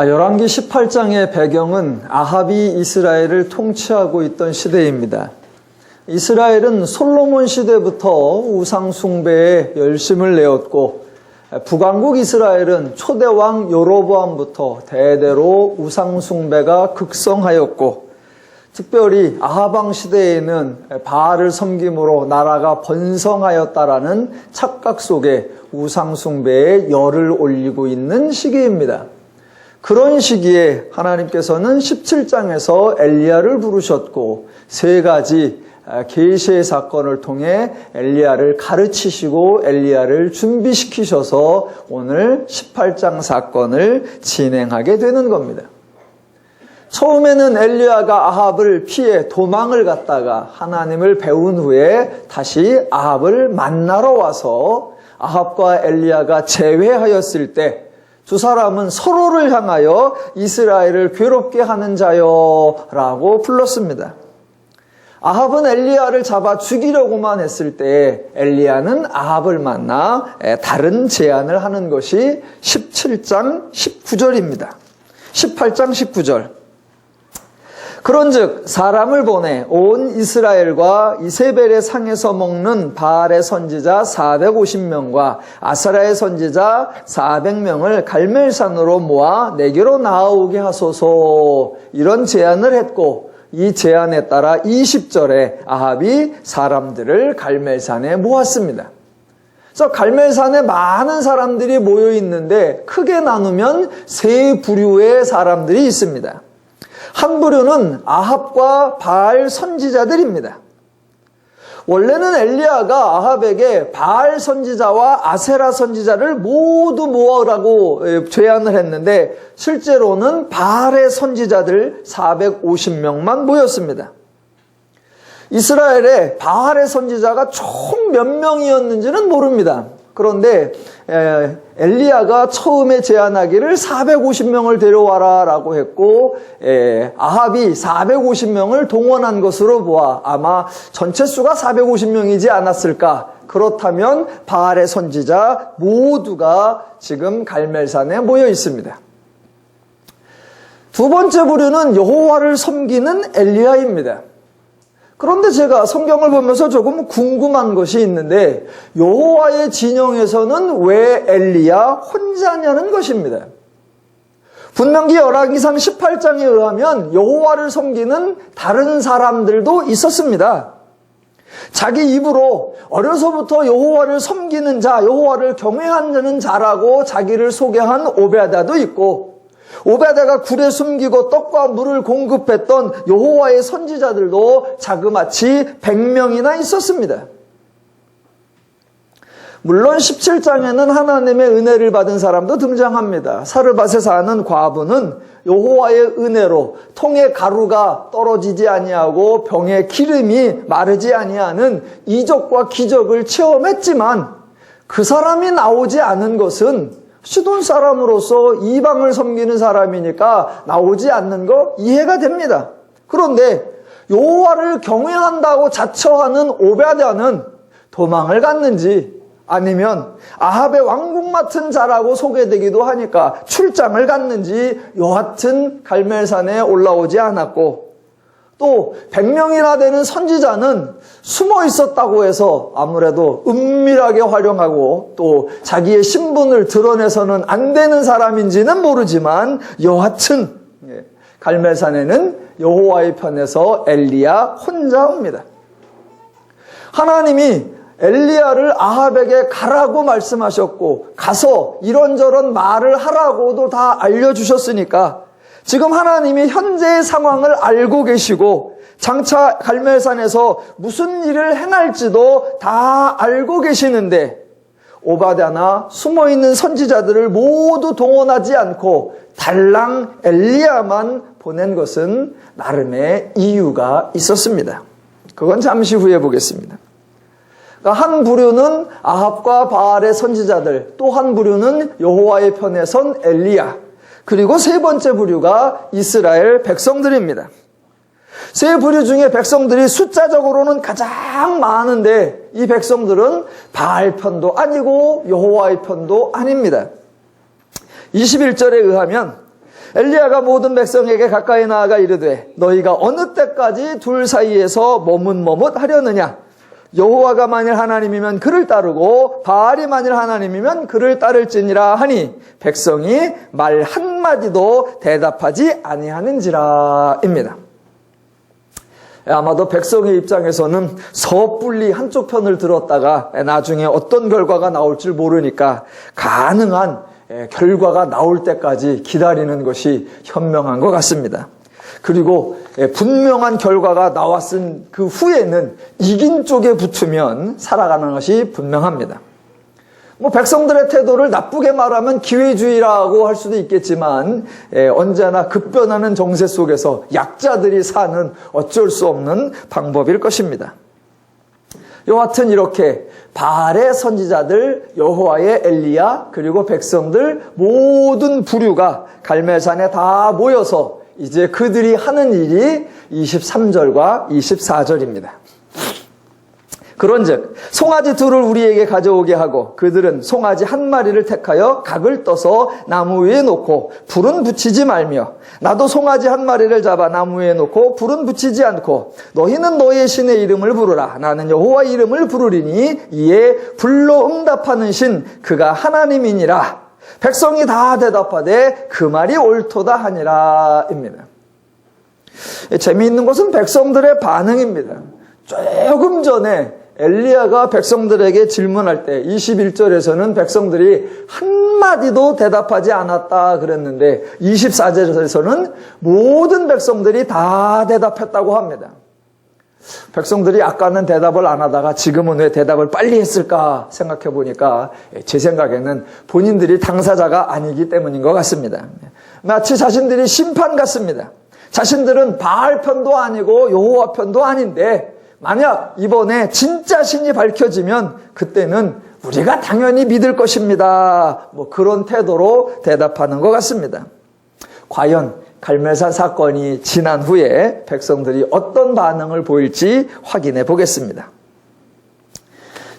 열왕기 18장의 배경은 아합이 이스라엘을 통치하고 있던 시대입니다. 이스라엘은 솔로몬 시대부터 우상 숭배에 열심을 내었고 북왕국 이스라엘은 초대왕 여로보암부터 대대로 우상 숭배가 극성하였고 특별히 아합 왕 시대에는 바알을 섬김으로 나라가 번성하였다라는 착각 속에 우상 숭배에 열을 올리고 있는 시기입니다. 그런 시기에 하나님께서는 17장에서 엘리야를 부르셨고 세 가지 계시의 사건을 통해 엘리야를 가르치시고 엘리야를 준비시키셔서 오늘 18장 사건을 진행하게 되는 겁니다. 처음에는 엘리야가 아합을 피해 도망을 갔다가 하나님을 배운 후에 다시 아합을 만나러 와서 아합과 엘리야가 재회하였을 때 두 사람은 서로를 향하여 이스라엘을 괴롭게 하는 자여 라고 불렀습니다. 아합은 엘리야를 잡아 죽이려고만 했을 때 엘리야는 아합을 만나 다른 제안을 하는 것이 17장 19절입니다. 18장 19절. 그런즉 사람을 보내 온 이스라엘과 이세벨의 상에서 먹는 바알의 선지자 450명과 아사라의 선지자 400명을 갈멜산으로 모아 내게로 나아오게 하소서. 이런 제안을 했고 이 제안에 따라 20절에 아합이 사람들을 갈멜산에 모았습니다. 그래서 갈멜산에 많은 사람들이 모여 있는데 크게 나누면 세 부류의 사람들이 있습니다. 한 부류는 아합과 바알 선지자들입니다. 원래는 엘리야가 아합에게 바알 선지자와 아세라 선지자를 모두 모으라고 제안을 했는데 실제로는 바알의 선지자들 450명만 모였습니다. 이스라엘에 바알의 선지자가 총 몇 명이었는지는 모릅니다. 그런데 엘리야가 처음에 제안하기를 450명을 데려와라 라고 했고 아합이 450명을 동원한 것으로 보아 아마 전체 수가 450명이지 않았을까. 그렇다면 바알의 선지자 모두가 지금 갈멜산에 모여 있습니다. 두 번째 부류는 여호와를 섬기는 엘리야입니다. 그런데 제가 성경을 보면서 조금 궁금한 것이 있는데 여호와의 진영에서는 왜 엘리야 혼자냐는 것입니다. 분명히 열왕기상 18장에 의하면 여호와를 섬기는 다른 사람들도 있었습니다. 자기 입으로 어려서부터 여호와를 섬기는 자, 여호와를 경외하는 자라고 자기를 소개한 오베아다도 있고 오베아다가 굴에 숨기고 떡과 물을 공급했던 여호와의 선지자들도 자그마치 100명이나 있었습니다. 물론 17장에는 하나님의 은혜를 받은 사람도 등장합니다. 사르밧에 사는 과부는 여호와의 은혜로 통에 가루가 떨어지지 아니하고 병에 기름이 마르지 아니하는 이적과 기적을 체험했지만 그 사람이 나오지 않은 것은 시돈 사람으로서 이방을 섬기는 사람이니까 나오지 않는 거 이해가 됩니다. 그런데 여호와를 경외한다고 자처하는 오베아다는 도망을 갔는지 아니면 아합의 왕궁 맡은 자라고 소개되기도 하니까 출장을 갔는지 여하튼 갈멜산에 올라오지 않았고 또 100명이나 되는 선지자는 숨어 있었다고 해서 아무래도 은밀하게 활용하고 또 자기의 신분을 드러내서는 안 되는 사람인지는 모르지만 여하튼 갈멜산에는 여호와의 편에서 엘리야 혼자 옵니다. 하나님이 엘리야를 아합에게 가라고 말씀하셨고 가서 이런저런 말을 하라고도 다 알려주셨으니까 지금 하나님이 현재의 상황을 알고 계시고 장차 갈멜산에서 무슨 일을 행할지도 다 알고 계시는데 오바댜나 숨어있는 선지자들을 모두 동원하지 않고 달랑 엘리야만 보낸 것은 나름의 이유가 있었습니다. 그건 잠시 후에 보겠습니다. 한 부류는 아합과 바알의 선지자들, 또 한 부류는 여호와의 편에 선 엘리야, 그리고 세 번째 부류가 이스라엘 백성들입니다. 세 부류 중에 백성들이 숫자적으로는 가장 많은데 이 백성들은 바알 편도 아니고 여호와의 편도 아닙니다. 21절에 의하면 엘리야가 모든 백성에게 가까이 나아가 이르되 너희가 어느 때까지 둘 사이에서 머뭇머뭇하려느냐. 여호와가 만일 하나님이면 그를 따르고 바알이 만일 하나님이면 그를 따를지니라 하니 백성이 말 한마디도 대답하지 아니하는지라 입니다. 아마도 백성의 입장에서는 섣불리 한쪽 편을 들었다가 나중에 어떤 결과가 나올 줄 모르니까 가능한 결과가 나올 때까지 기다리는 것이 현명한 것 같습니다. 그리고 분명한 결과가 나왔은 그 후에는 이긴 쪽에 붙으면 살아가는 것이 분명합니다. 백성들의 태도를 나쁘게 말하면 기회주의라고 할 수도 있겠지만 언제나 급변하는 정세 속에서 약자들이 사는 어쩔 수 없는 방법일 것입니다. 여하튼 이렇게 바알의 선지자들, 여호와의 엘리야, 그리고 백성들 모든 부류가 갈멜산에 다 모여서 이제 그들이 하는 일이 23절과 24절입니다. 그런즉 송아지 둘을 우리에게 가져오게 하고 그들은 송아지 한 마리를 택하여 각을 떠서 나무 위에 놓고 불은 붙이지 말며 나도 송아지 한 마리를 잡아 나무 위에 놓고 불은 붙이지 않고 너희는 너희의 신의 이름을 부르라. 나는 여호와 이름을 부르리니 이에 불로 응답하는 신 그가 하나님이니라. 백성이 다 대답하되 그 말이 옳도다 하니라 입니다. 재미있는 것은 백성들의 반응입니다. 조금 전에 엘리야가 백성들에게 질문할 때 21절에서는 백성들이 한마디도 대답하지 않았다 그랬는데 24절에서는 모든 백성들이 다 대답했다고 합니다. 백성들이 아까는 대답을 안 하다가 지금은 왜 대답을 빨리 했을까 생각해 보니까 제 생각에는 본인들이 당사자가 아니기 때문인 것 같습니다. 마치 자신들이 심판 같습니다. 자신들은 바알 편도 아니고 여호와 편도 아닌데 만약 이번에 진짜 신이 밝혀지면 그때는 우리가 당연히 믿을 것입니다. 그런 태도로 대답하는 것 같습니다. 과연 갈멜산 사건이 지난 후에 백성들이 어떤 반응을 보일지 확인해 보겠습니다.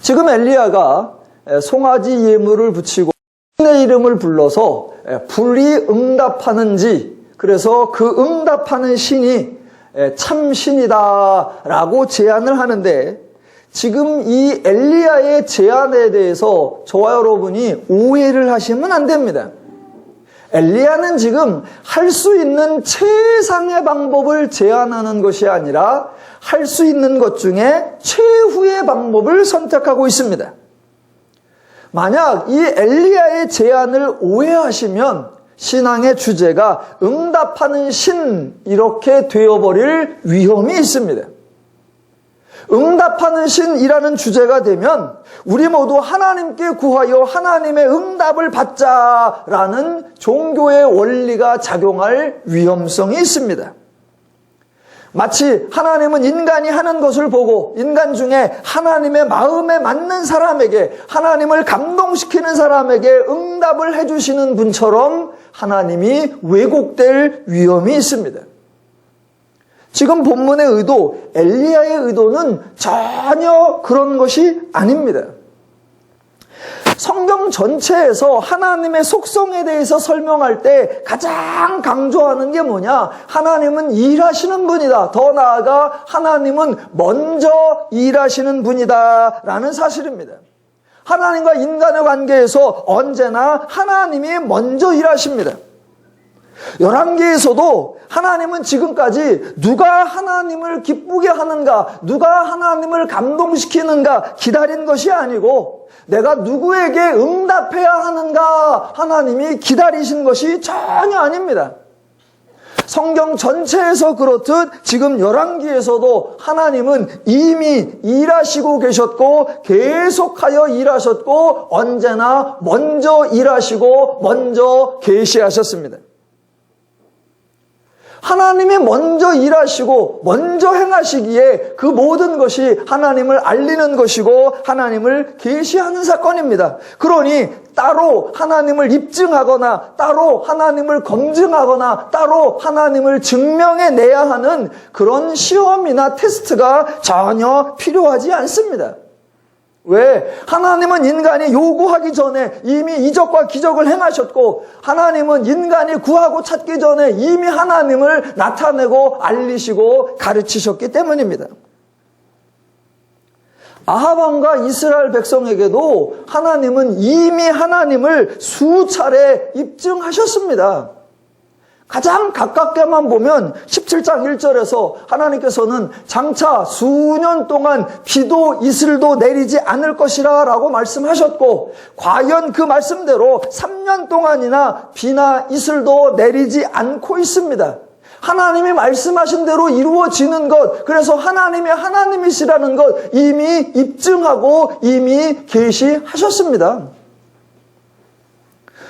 지금 엘리야가 송아지 예물을 붙이고 신의 이름을 불러서 불이 응답하는지, 그래서 그 응답하는 신이 참 신이다라고 제안을 하는데, 지금 이 엘리야의 제안에 대해서 저와 여러분이 오해를 하시면 안 됩니다. 엘리야는 지금 할 수 있는 최상의 방법을 제안하는 것이 아니라 할 수 있는 것 중에 최후의 방법을 선택하고 있습니다. 만약 이 엘리야의 제안을 오해하시면 신앙의 주제가 응답하는 신 이렇게 되어버릴 위험이 있습니다. 응답하는 신이라는 주제가 되면 우리 모두 하나님께 구하여 하나님의 응답을 받자라는 종교의 원리가 작용할 위험성이 있습니다. 마치 하나님은 인간이 하는 것을 보고 인간 중에 하나님의 마음에 맞는 사람에게, 하나님을 감동시키는 사람에게 응답을 해주시는 분처럼 하나님이 왜곡될 위험이 있습니다. 지금 본문의 의도, 엘리야의 의도는 전혀 그런 것이 아닙니다. 성경 전체에서 하나님의 속성에 대해서 설명할 때 가장 강조하는 게 뭐냐? 하나님은 일하시는 분이다. 더 나아가 하나님은 먼저 일하시는 분이다 라는 사실입니다. 하나님과 인간의 관계에서 언제나 하나님이 먼저 일하십니다. 열왕기에서도 하나님은 지금까지 누가 하나님을 기쁘게 하는가, 누가 하나님을 감동시키는가 기다린 것이 아니고 내가 누구에게 응답해야 하는가 하나님이 기다리신 것이 전혀 아닙니다. 성경 전체에서 그렇듯 지금 열왕기에서도 하나님은 이미 일하시고 계셨고 계속하여 일하셨고 언제나 먼저 일하시고 먼저 계시하셨습니다. 하나님이 먼저 일하시고 먼저 행하시기에 그 모든 것이 하나님을 알리는 것이고 하나님을 계시하는 사건입니다. 그러니 따로 하나님을 입증하거나 따로 하나님을 검증하거나 따로 하나님을 증명해내야 하는 그런 시험이나 테스트가 전혀 필요하지 않습니다. 왜? 하나님은 인간이 요구하기 전에 이미 이적과 기적을 행하셨고, 하나님은 인간이 구하고 찾기 전에 이미 하나님을 나타내고 알리시고 가르치셨기 때문입니다. 아합 왕과 이스라엘 백성에게도 하나님은 이미 하나님을 수차례 입증하셨습니다. 가장 가깝게만 보면 17장 1절에서 하나님께서는 장차 수년 동안 비도 이슬도 내리지 않을 것이라 라고 말씀하셨고, 과연 그 말씀대로 3년 동안이나 비나 이슬도 내리지 않고 있습니다. 하나님이 말씀하신 대로 이루어지는 것, 그래서 하나님이 하나님이시라는 것 이미 입증하고 이미 계시하셨습니다.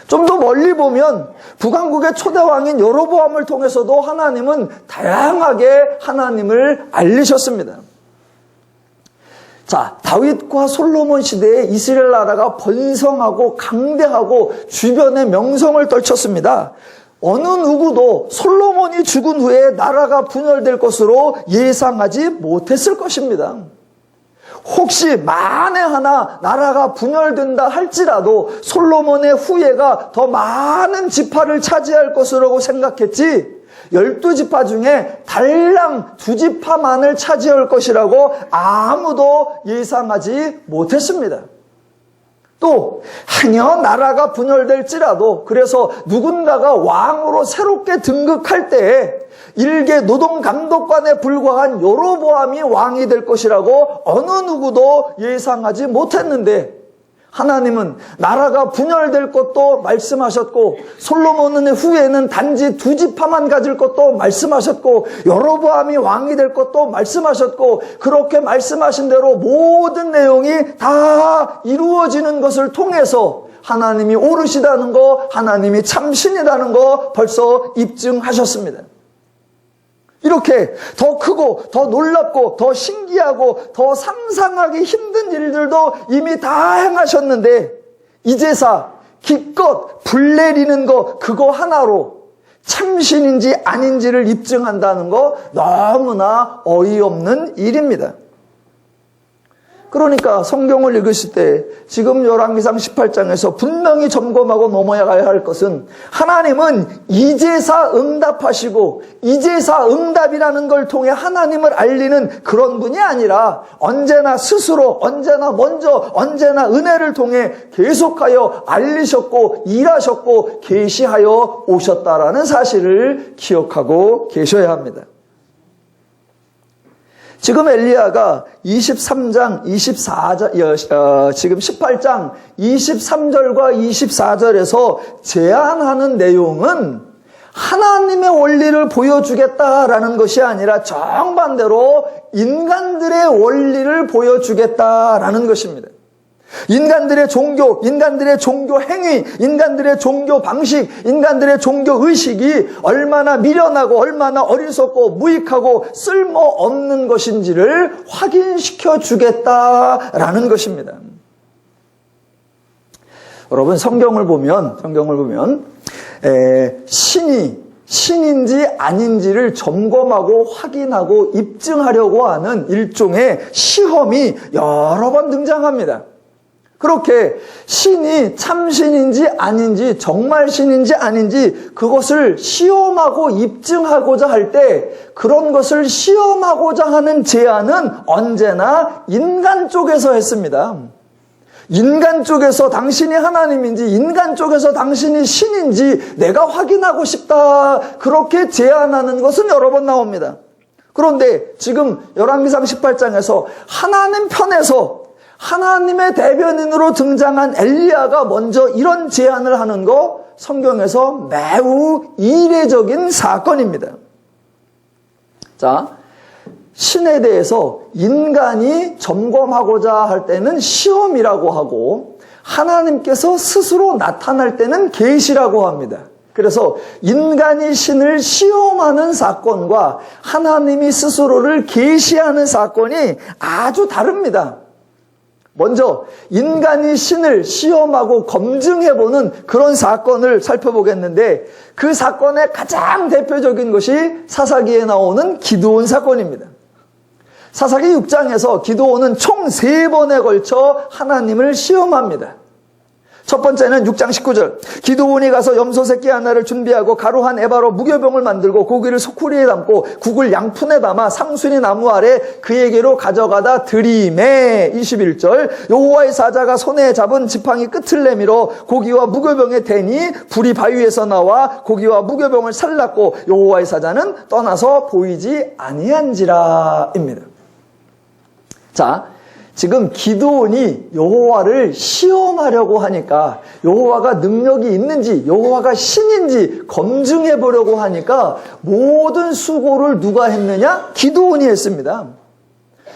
좀 더 멀리 보면 북왕국의 초대왕인 여로보암을 통해서도 하나님은 다양하게 하나님을 알리셨습니다. 자, 다윗과 솔로몬 시대에 이스라엘 나라가 번성하고 강대하고 주변에 명성을 떨쳤습니다. 어느 누구도 솔로몬이 죽은 후에 나라가 분열될 것으로 예상하지 못했을 것입니다. 혹시 만에 하나 나라가 분열된다 할지라도 솔로몬의 후예가 더 많은 지파를 차지할 것이라고 생각했지, 12지파 중에 달랑 2지파만을 차지할 것이라고 아무도 예상하지 못했습니다. 또 행여 나라가 분열될지라도, 그래서 누군가가 왕으로 새롭게 등극할 때에 일개 노동감독관에 불과한 여로보암이 왕이 될 것이라고 어느 누구도 예상하지 못했는데, 하나님은 나라가 분열될 것도 말씀하셨고, 솔로몬의 후에는 단지 2지파만 가질 것도 말씀하셨고, 여로보암이 왕이 될 것도 말씀하셨고, 그렇게 말씀하신 대로 모든 내용이 다 이루어지는 것을 통해서 하나님이 옳으시다는 거, 하나님이 참신이라는 거 벌써 입증하셨습니다. 이렇게 더 크고 더 놀랍고 더 신기하고 더 상상하기 힘든 일들도 이미 다 행하셨는데, 이제사 기껏 불 내리는 거 그거 하나로 참신인지 아닌지를 입증한다는 거 너무나 어이없는 일입니다. 그러니까 성경을 읽으실 때 지금 열왕기상 18장에서 분명히 점검하고 넘어야 할 것은, 하나님은 이제사 응답하시고 이제사 응답이라는 걸 통해 하나님을 알리는 그런 분이 아니라 언제나 스스로, 언제나 먼저, 언제나 은혜를 통해 계속하여 알리셨고 일하셨고 계시하여 오셨다라는 사실을 기억하고 계셔야 합니다. 지금 엘리야가 23장 24절, 지금 18장 23절과 24절에서 제안하는 내용은 하나님의 원리를 보여주겠다라는 것이 아니라 정반대로 인간들의 원리를 보여주겠다라는 것입니다. 인간들의 종교, 인간들의 종교 행위, 인간들의 종교 방식, 인간들의 종교 의식이 얼마나 미련하고 얼마나 어리석고 무익하고 쓸모없는 것인지를 확인시켜 주겠다라는 것입니다. 여러분, 성경을 보면 신인지 아닌지를 점검하고 확인하고 입증하려고 하는 일종의 시험이 여러 번 등장합니다. 그렇게 신이 참신인지 아닌지, 정말 신인지 아닌지 그것을 시험하고 입증하고자 할 때, 그런 것을 시험하고자 하는 제안은 언제나 인간 쪽에서 했습니다. 인간 쪽에서 당신이 하나님인지, 인간 쪽에서 당신이 신인지 내가 확인하고 싶다, 그렇게 제안하는 것은 여러 번 나옵니다. 그런데 지금 열왕기상 18장에서 하나님 편에서 하나님의 대변인으로 등장한 엘리야가 먼저 이런 제안을 하는 거, 성경에서 매우 이례적인 사건입니다. 자, 신에 대해서 인간이 점검하고자 할 때는 시험이라고 하고, 하나님께서 스스로 나타날 때는 계시라고 합니다. 그래서 인간이 신을 시험하는 사건과 하나님이 스스로를 계시하는 사건이 아주 다릅니다. 먼저 인간이 신을 시험하고 검증해보는 그런 사건을 살펴보겠는데, 그 사건의 가장 대표적인 것이 사사기에 나오는 기드온 사건입니다. 사사기 6장에서 기드온은 총 3번에 걸쳐 하나님을 시험합니다. 첫 번째는 6장 19절. 기드온이 가서 염소 새끼 하나를 준비하고 가루 한 에바로 무교병을 만들고 고기를 소쿠리에 담고 국을 양푼에 담아 상순이 나무 아래 그에게로 가져가다 드리매. 21절. 여호와의 사자가 손에 잡은 지팡이 끝을 내밀어 고기와 무교병에 대니 불이 바위에서 나와 고기와 무교병을 살랐고 여호와의 사자는 떠나서 보이지 아니한지라입니다. 자, 지금 기드온이 여호와를 시험하려고 하니까, 여호와가 능력이 있는지 여호와가 신인지 검증해 보려고 하니까 모든 수고를 누가 했느냐? 기드온이 했습니다.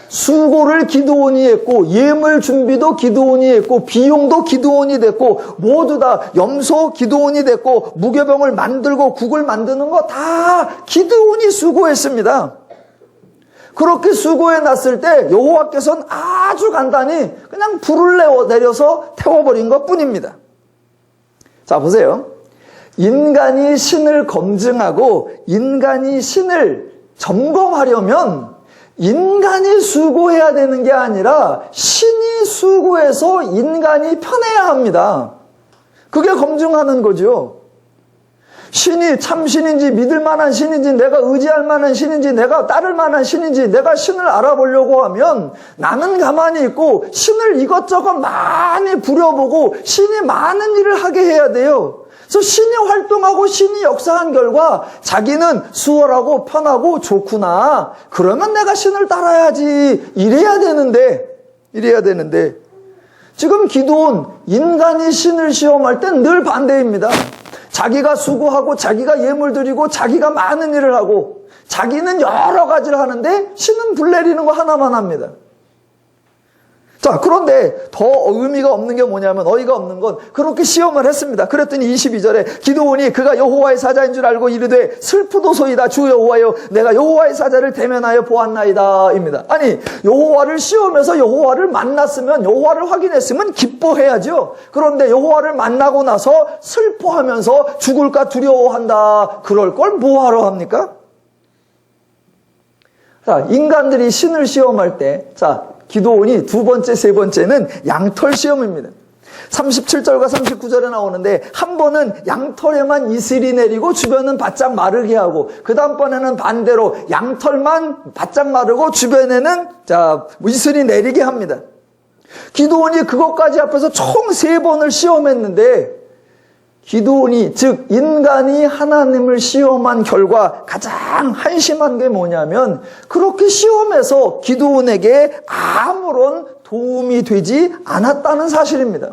수고를 기드온이 했고, 예물 준비도 기드온이 했고, 비용도 기드온이 됐고, 모두 다 염소 기드온이 됐고, 무교병을 만들고 국을 만드는 거 다 기드온이 수고했습니다. 그렇게 수고해 놨을 때 여호와께서는 아주 간단히 그냥 불을 내려서 태워버린 것 뿐입니다. 자, 보세요. 인간이 신을 검증하고 인간이 신을 점검하려면 인간이 수고해야 되는 게 아니라 신이 수고해서 인간이 편해야 합니다. 그게 검증하는 거죠. 신이 참 신인지 믿을 만한 신인지 내가 의지할 만한 신인지 내가 따를 만한 신인지 내가 신을 알아보려고 하면 나는 가만히 있고 신을 이것저것 많이 부려보고 신이 많은 일을 하게 해야 돼요. 그래서 신이 활동하고 신이 역사한 결과 자기는 수월하고 편하고 좋구나. 그러면 내가 신을 따라야지. 이래야 되는데 지금 기드온 인간이 신을 시험할 땐 늘 반대입니다. 자기가 수고하고 자기가 예물 드리고 자기가 많은 일을 하고 자기는 여러 가지를 하는데 신은 불 내리는 거 하나만 합니다. 자, 그런데 더 의미가 없는 게 뭐냐면 어이가 없는 건 그렇게 시험을 했습니다. 그랬더니 22절에 기드온이 그가 여호와의 사자인 줄 알고 이르되 슬프도소이다 주 여호와여 내가 여호와의 사자를 대면하여 보았나이다 입니다. 아니, 여호와를 시험해서 여호와를 만났으면 여호와를 확인했으면 기뻐해야죠. 그런데 여호와를 만나고 나서 슬퍼하면서 죽을까 두려워한다. 그럴 걸 뭐하러 합니까? 자, 인간들이 신을 시험할 때 기드온이 두 번째, 세 번째는 양털 시험입니다. 37절과 39절에 나오는데 한 번은 양털에만 이슬이 내리고 주변은 바짝 마르게 하고 그 다음번에는 반대로 양털만 바짝 마르고 주변에는 이슬이 내리게 합니다. 기드온이 그것까지 앞에서 총 3번을 시험했는데 기드온이 즉 인간이 하나님을 시험한 결과 가장 한심한 게 뭐냐면 그렇게 시험해서 기드온에게 아무런 도움이 되지 않았다는 사실입니다.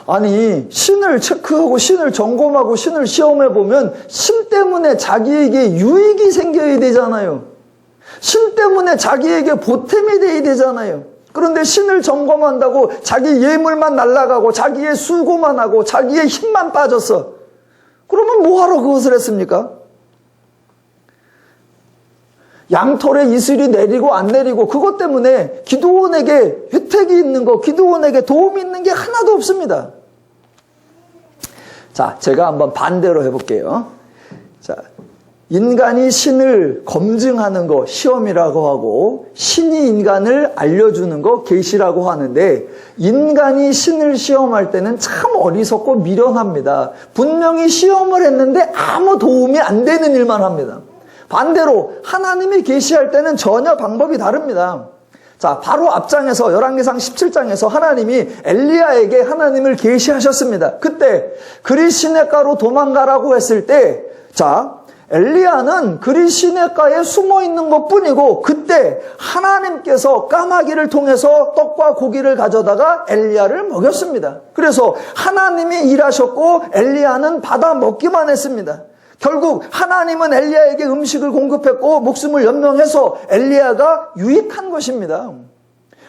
아니, 신을 체크하고 신을 점검하고 신을 시험해 보면 신 때문에 자기에게 유익이 생겨야 되잖아요. 신 때문에 자기에게 보탬이 돼야 되잖아요. 그런데 신을 점검한다고 자기 예물만 날아가고 자기의 수고만 하고 자기의 힘만 빠졌어. 그러면 뭐하러 그것을 했습니까? 양털에 이슬이 내리고 안 내리고 그것 때문에 기드온에게 혜택이 있는 거, 기드온에게 도움이 있는 게 하나도 없습니다. 자, 제가 한번 반대로 해볼게요. 자, 인간이 신을 검증하는 거 시험이라고 하고 신이 인간을 알려주는 거 계시라고 하는데 인간이 신을 시험할 때는 참 어리석고 미련합니다. 분명히 시험을 했는데 아무 도움이 안 되는 일만 합니다. 반대로 하나님이 계시할 때는 전혀 방법이 다릅니다. 자, 바로 앞장에서 열왕기상 17장에서 하나님이 엘리야에게 하나님을 계시하셨습니다. 그때 그리 시냇가로 도망가라고 했을 때 엘리야는 그리 시냇가에 숨어 있는 것뿐이고 그때 하나님께서 까마귀를 통해서 떡과 고기를 가져다가 엘리야를 먹였습니다. 그래서 하나님이 일하셨고 엘리야는 받아 먹기만 했습니다. 결국 하나님은 엘리야에게 음식을 공급했고 목숨을 연명해서 엘리야가 유익한 것입니다.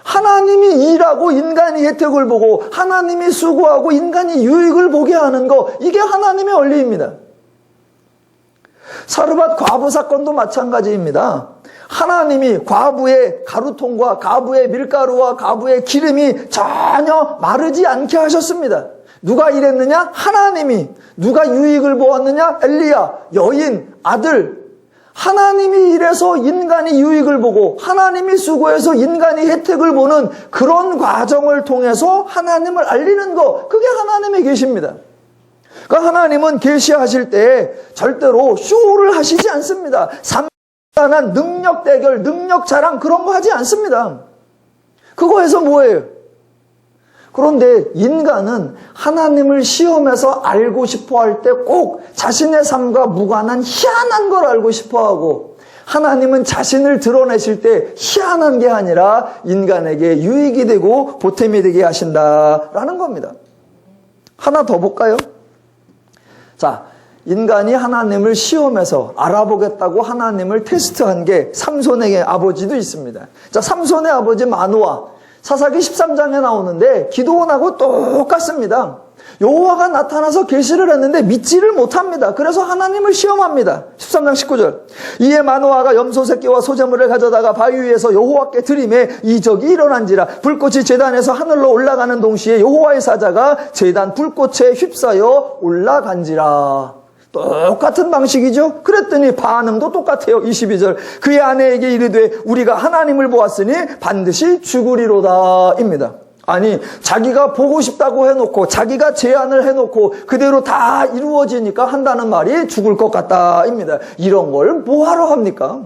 하나님이 일하고 인간이 혜택을 보고 하나님이 수고하고 인간이 유익을 보게 하는 거, 이게 하나님의 원리입니다. 사르밧 과부 사건도 마찬가지입니다. 하나님이 과부의 가루통과 과부의 밀가루와 과부의 기름이 전혀 마르지 않게 하셨습니다. 누가 일했느냐? 하나님이. 누가 유익을 보았느냐? 엘리야, 여인, 아들. 하나님이 일해서 인간이 유익을 보고 하나님이 수고해서 인간이 혜택을 보는 그런 과정을 통해서 하나님을 알리는 것, 그게 하나님의 계시입니다. 그러니까 하나님은 계시하실 때 절대로 쇼를 하시지 않습니다. 산만한 능력 대결, 능력 자랑 그런 거 하지 않습니다. 그거에서 뭐예요? 그런데 인간은 하나님을 시험해서 알고 싶어 할 때 꼭 자신의 삶과 무관한 희한한 걸 알고 싶어 하고, 하나님은 자신을 드러내실 때 희한한 게 아니라 인간에게 유익이 되고 보탬이 되게 하신다라는 겁니다. 하나 더 볼까요? 자, 인간이 하나님을 시험해서 알아보겠다고 하나님을 테스트한 게 삼손의 아버지도 있습니다. 자, 삼손의 아버지 마노아, 사사기 13장에 나오는데 기드온하고 똑같습니다. 여호와가 나타나서 계시를 했는데 믿지를 못합니다. 그래서 하나님을 시험합니다. 13장 19절. 이에 마노아가 염소 새끼와 소재물을 가져다가 바위 위에서 여호와께 드리매 이적이 일어난지라. 불꽃이 제단에서 하늘로 올라가는 동시에 여호와의 사자가 제단 불꽃에 휩싸여 올라간지라. 똑같은 방식이죠. 그랬더니 반응도 똑같아요. 22절. 그의 아내에게 이르되 우리가 하나님을 보았으니 반드시 죽으리로다 입니다. 아니, 자기가 보고 싶다고 해놓고 자기가 제안을 해놓고 그대로 다 이루어지니까 한다는 말이 죽을 것 같다 입니다. 이런 걸 뭐하러 합니까?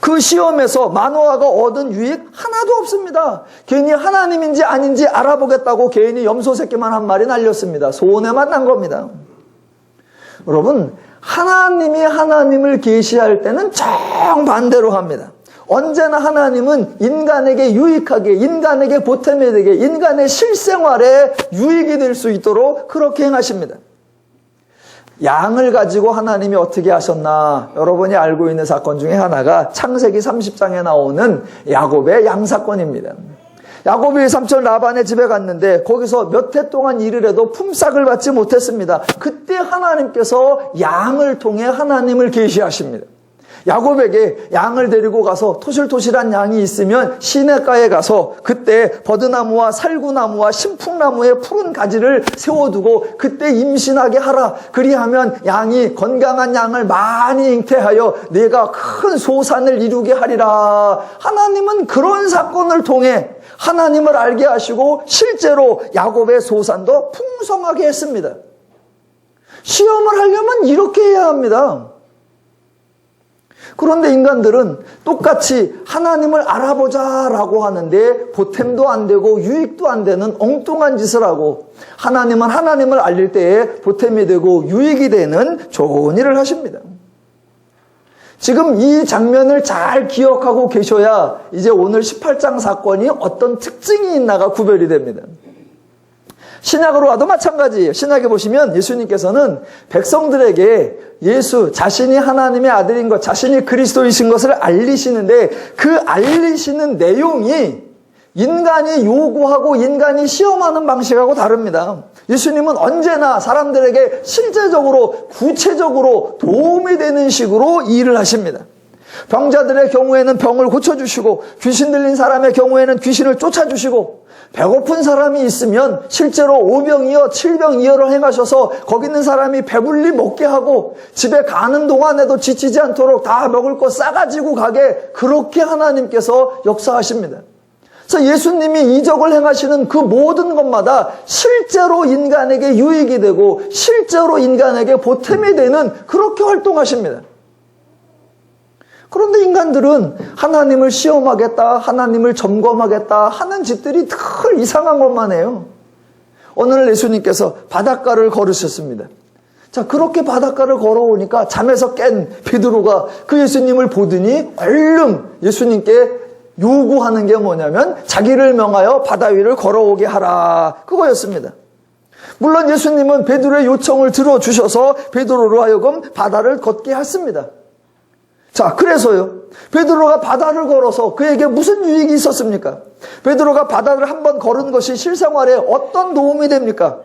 그 시험에서 마노아가 얻은 유익 하나도 없습니다. 괜히 하나님인지 아닌지 알아보겠다고 괜히 염소 새끼만 한 마리 날렸습니다. 손해만 난 겁니다. 여러분, 하나님이 하나님을 계시할 때는 정반대로 합니다. 언제나 하나님은 인간에게 유익하게, 인간에게 보탬이 되게, 인간의 실생활에 유익이 될 수 있도록 그렇게 행하십니다. 양을 가지고 하나님이 어떻게 하셨나, 여러분이 알고 있는 사건 중에 하나가 창세기 30장에 나오는 야곱의 양 사건입니다. 야곱이 삼촌 라반의 집에 갔는데 거기서 몇 해 동안 일을 해도 품삯을 받지 못했습니다. 그때 하나님께서 양을 통해 하나님을 계시하십니다. 야곱에게 양을 데리고 가서 토실토실한 양이 있으면 시냇가에 가서 그때 버드나무와 살구나무와 신풍나무의 푸른 가지를 세워두고 그때 임신하게 하라. 그리하면 양이 건강한 양을 많이 잉태하여 내가 큰 소산을 이루게 하리라. 하나님은 그런 사건을 통해 하나님을 알게 하시고 실제로 야곱의 소산도 풍성하게 했습니다. 시험을 하려면 이렇게 해야 합니다. 그런데 인간들은 똑같이 하나님을 알아보자라고 하는데 보탬도 안 되고 유익도 안 되는 엉뚱한 짓을 하고, 하나님은 하나님을 알릴 때에 보탬이 되고 유익이 되는 좋은 일을 하십니다. 지금 이 장면을 잘 기억하고 계셔야 이제 오늘 18장 사건이 어떤 특징이 있나가 구별이 됩니다. 신약으로 와도 마찬가지예요. 신약에 보시면 예수님께서는 백성들에게 예수 자신이 하나님의 아들인 것, 자신이 그리스도이신 것을 알리시는데 그 알리시는 내용이 인간이 요구하고 인간이 시험하는 방식하고 다릅니다. 예수님은 언제나 사람들에게 실제적으로 구체적으로 도움이 되는 식으로 일을 하십니다. 병자들의 경우에는 병을 고쳐주시고, 귀신 들린 사람의 경우에는 귀신을 쫓아주시고, 배고픈 사람이 있으면 실제로 5병이어 7병이어를 행하셔서 거기 있는 사람이 배불리 먹게 하고, 집에 가는 동안에도 지치지 않도록 다 먹을 거 싸가지고 가게, 그렇게 하나님께서 역사하십니다. 그래서 예수님이 이적을 행하시는 그 모든 것마다 실제로 인간에게 유익이 되고 실제로 인간에게 보탬이 되는 그렇게 활동하십니다. 그런데 인간들은 하나님을 시험하겠다, 하나님을 점검하겠다 하는 짓들이 늘 이상한 것만 해요. 오늘 예수님께서 바닷가를 걸으셨습니다. 자, 그렇게 바닷가를 걸어오니까 잠에서 깬 베드로가 그 예수님을 보더니 얼른 예수님께 요구하는 게 뭐냐면 자기를 명하여 바다 위를 걸어오게 하라, 그거였습니다. 물론 예수님은 베드로의 요청을 들어주셔서 베드로로 하여금 바다를 걷게 했습니다. 자, 그래서요, 베드로가 바다를 걸어서 그에게 무슨 유익이 있었습니까? 베드로가 바다를 한번 걸은 것이 실생활에 어떤 도움이 됩니까?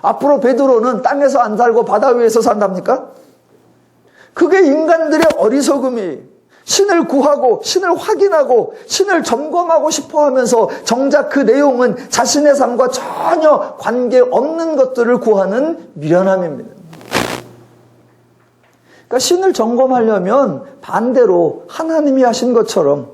앞으로 베드로는 땅에서 안 살고 바다 위에서 산답니까? 그게 인간들의 어리석음이, 신을 구하고 신을 확인하고 신을 점검하고 싶어 하면서 정작 그 내용은 자신의 삶과 전혀 관계없는 것들을 구하는 미련함입니다. 그러니까 신을 점검하려면 반대로 하나님이 하신 것처럼,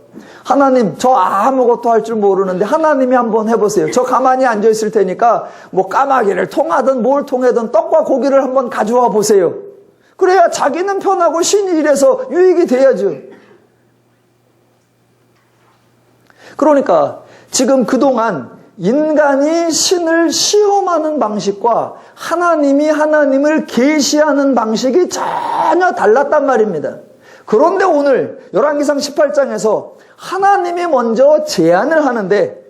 하나님 저 아무것도 할 줄 모르는데 하나님이 한번 해보세요. 저 가만히 앉아있을 테니까 뭐 까마귀를 통하든 뭘 통하든 떡과 고기를 한번 가져와 보세요. 그래야 자기는 편하고 신이 일해서 유익이 돼야죠. 그러니까 지금 그동안 인간이 신을 시험하는 방식과 하나님이 하나님을 계시하는 방식이 전혀 달랐단 말입니다. 그런데 오늘 열왕기상 18장에서 하나님이 먼저 제안을 하는데,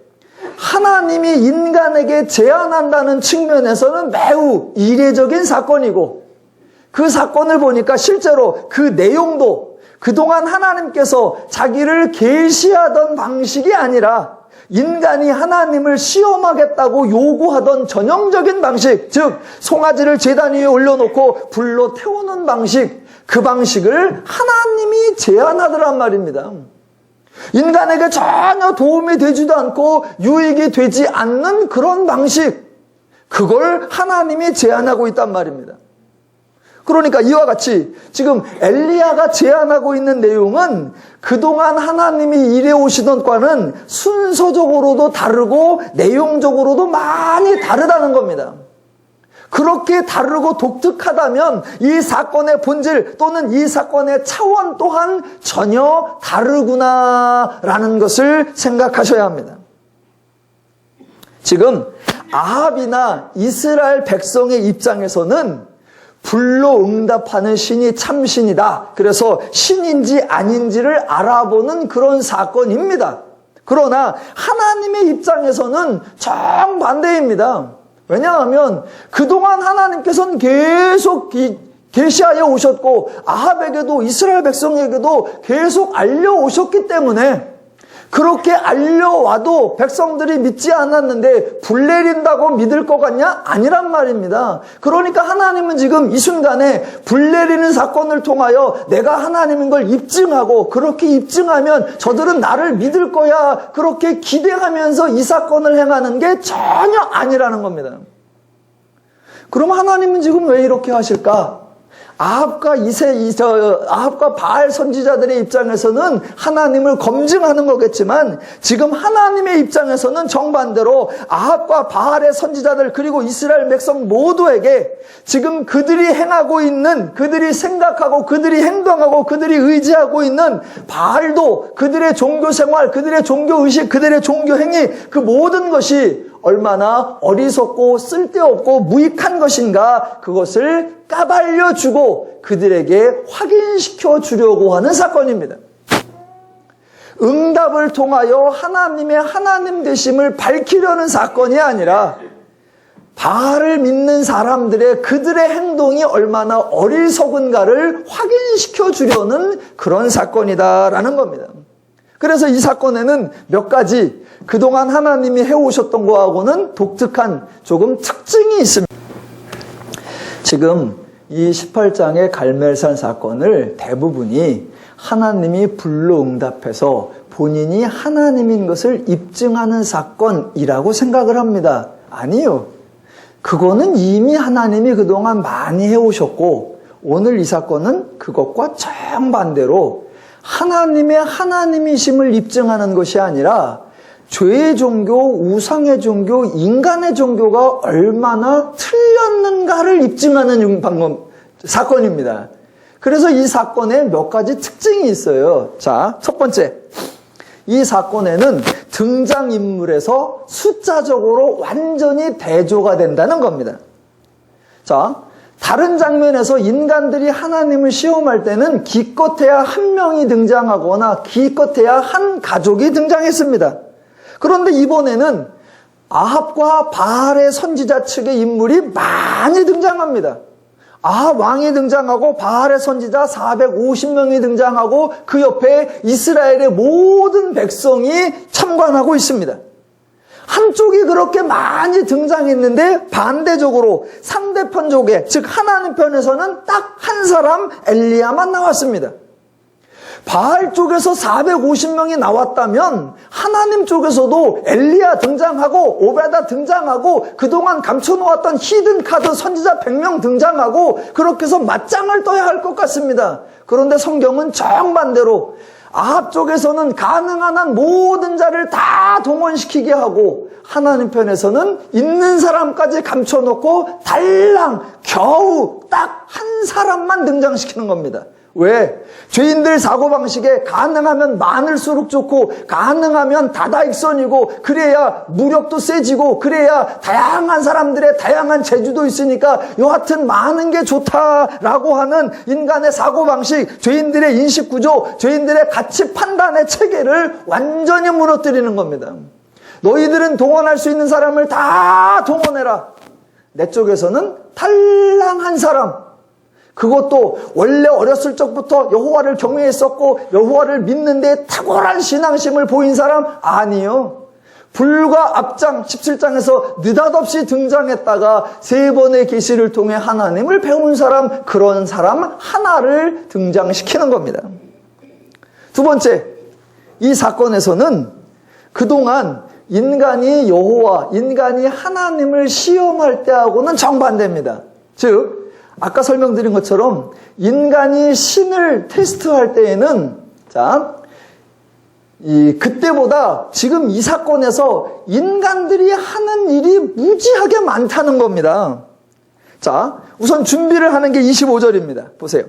하나님이 인간에게 제안한다는 측면에서는 매우 이례적인 사건이고, 그 사건을 보니까 실제로 그 내용도 그동안 하나님께서 자기를 계시하던 방식이 아니라 인간이 하나님을 시험하겠다고 요구하던 전형적인 방식, 즉 송아지를 제단 위에 올려놓고 불로 태우는 방식, 그 방식을 하나님이 제안하더란 말입니다. 인간에게 전혀 도움이 되지도 않고 유익이 되지 않는 그런 방식, 그걸 하나님이 제안하고 있단 말입니다. 그러니까 이와 같이 지금 엘리야가 제안하고 있는 내용은 그동안 하나님이 일해오시던 과는 순서적으로도 다르고 내용적으로도 많이 다르다는 겁니다. 그렇게 다르고 독특하다면 이 사건의 본질 또는 이 사건의 차원 또한 전혀 다르구나라는 것을 생각하셔야 합니다. 지금 아합이나 이스라엘 백성의 입장에서는 불로 응답하는 신이 참신이다. 그래서 신인지 아닌지를 알아보는 그런 사건입니다. 그러나 하나님의 입장에서는 정반대입니다. 왜냐하면 그동안 하나님께서는 계속 계시하여 오셨고 아합에게도 이스라엘 백성에게도 계속 알려오셨기 때문에, 그렇게 알려와도 백성들이 믿지 않았는데 불 내린다고 믿을 것 같냐? 아니란 말입니다. 그러니까 하나님은 지금 이 순간에 불 내리는 사건을 통하여 내가 하나님인 걸 입증하고, 그렇게 입증하면 저들은 나를 믿을 거야, 그렇게 기대하면서 이 사건을 행하는 게 전혀 아니라는 겁니다. 그럼 하나님은 지금 왜 이렇게 하실까? 아합과 바알 선지자들의 입장에서는 하나님을 검증하는 거겠지만, 지금 하나님의 입장에서는 정반대로 아합과 바알의 선지자들 그리고 이스라엘 백성 모두에게 지금 그들이 행하고 있는, 그들이 생각하고 그들이 행동하고 그들이 의지하고 있는 바알도 그들의 종교 생활, 그들의 종교 의식, 그들의 종교 행위, 그 모든 것이 얼마나 어리석고 쓸데없고 무익한 것인가, 그것을 까발려주고 그들에게 확인시켜 주려고 하는 사건입니다. 응답을 통하여 하나님의 하나님 되심을 밝히려는 사건이 아니라 바알을 믿는 사람들의 그들의 행동이 얼마나 어리석은가를 확인시켜 주려는 그런 사건이다라는 겁니다. 그래서 이 사건에는 몇 가지 그동안 하나님이 해오셨던 거하고는 독특한 조금 특징이 있습니다. 지금 이 18장의 갈멜산 사건을 대부분이 하나님이 불로 응답해서 본인이 하나님인 것을 입증하는 사건이라고 생각을 합니다. 아니요. 그거는 이미 하나님이 그동안 많이 해오셨고, 오늘 이 사건은 그것과 정반대로 하나님의 하나님이심을 입증하는 것이 아니라 죄의 종교, 우상의 종교, 인간의 종교가 얼마나 틀렸는가를 입증하는 사건입니다. 그래서 이 사건에 몇 가지 특징이 있어요. 자, 첫 번째. 이 사건에는 등장인물에서 숫자적으로 완전히 대조가 된다는 겁니다. 자, 다른 장면에서 인간들이 하나님을 시험할 때는 기껏해야 한 명이 등장하거나 기껏해야 한 가족이 등장했습니다. 그런데 이번에는 아합과 바알의 선지자 측의 인물이 많이 등장합니다. 아합 왕이 등장하고 바알의 선지자 450명이 등장하고 그 옆에 이스라엘의 모든 백성이 참관하고 있습니다. 한쪽이 그렇게 많이 등장했는데 반대적으로 상대편 쪽에, 즉 하나님 편에서는 딱 한 사람 엘리야만 나왔습니다. 바알 쪽에서 450명이 나왔다면 하나님 쪽에서도 엘리야 등장하고 오베다 등장하고 그동안 감춰놓았던 히든카드 선지자 100명 등장하고 그렇게 해서 맞짱을 떠야 할 것 같습니다. 그런데 성경은 정반대로 아합 쪽에서는 가능한 한 모든 자를 다 동원시키게 하고 하나님 편에서는 있는 사람까지 감춰놓고 달랑 겨우 딱 한 사람만 등장시키는 겁니다. 왜? 죄인들 사고방식에 가능하면 많을수록 좋고 가능하면 다다익선이고 그래야 무력도 세지고 그래야 다양한 사람들의 다양한 재주도 있으니까 여하튼 많은 게 좋다라고 하는 인간의 사고방식, 죄인들의 인식구조, 죄인들의 가치 판단의 체계를 완전히 무너뜨리는 겁니다. 너희들은 동원할 수 있는 사람을 다 동원해라. 내 쪽에서는 달랑 한 사람, 그것도 원래 어렸을 적부터 여호와를 경외했었고 여호와를 믿는 데 탁월한 신앙심을 보인 사람 아니요. 불과 앞장 17장에서 느닷없이 등장했다가 3번의 계시를 통해 하나님을 배운 사람, 그런 사람 하나를 등장시키는 겁니다. 두 번째, 이 사건에서는 그동안 인간이 여호와, 인간이 하나님을 시험할 때하고는 정반대입니다. 즉 아까 설명드린 것처럼 인간이 신을 테스트할 때에는 그때보다 지금 이 사건에서 인간들이 하는 일이 무지하게 많다는 겁니다. 자, 우선 준비를 하는 게 25절입니다. 보세요.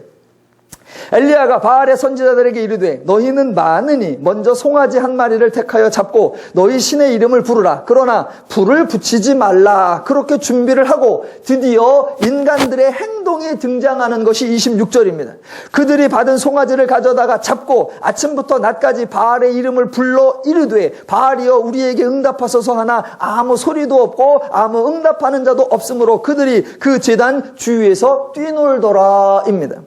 엘리야가 바알의 선지자들에게 이르되 너희는 많으니 먼저 송아지 한 마리를 택하여 잡고 너희 신의 이름을 부르라. 그러나 불을 붙이지 말라. 그렇게 준비를 하고 드디어 인간들의 행동이 등장하는 것이 26절입니다. 그들이 받은 송아지를 가져다가 잡고 아침부터 낮까지 바알의 이름을 불러 이르되 바알이여 우리에게 응답하소서 하나 아무 소리도 없고 아무 응답하는 자도 없으므로 그들이 그 제단 주위에서 뛰놀더라입니다.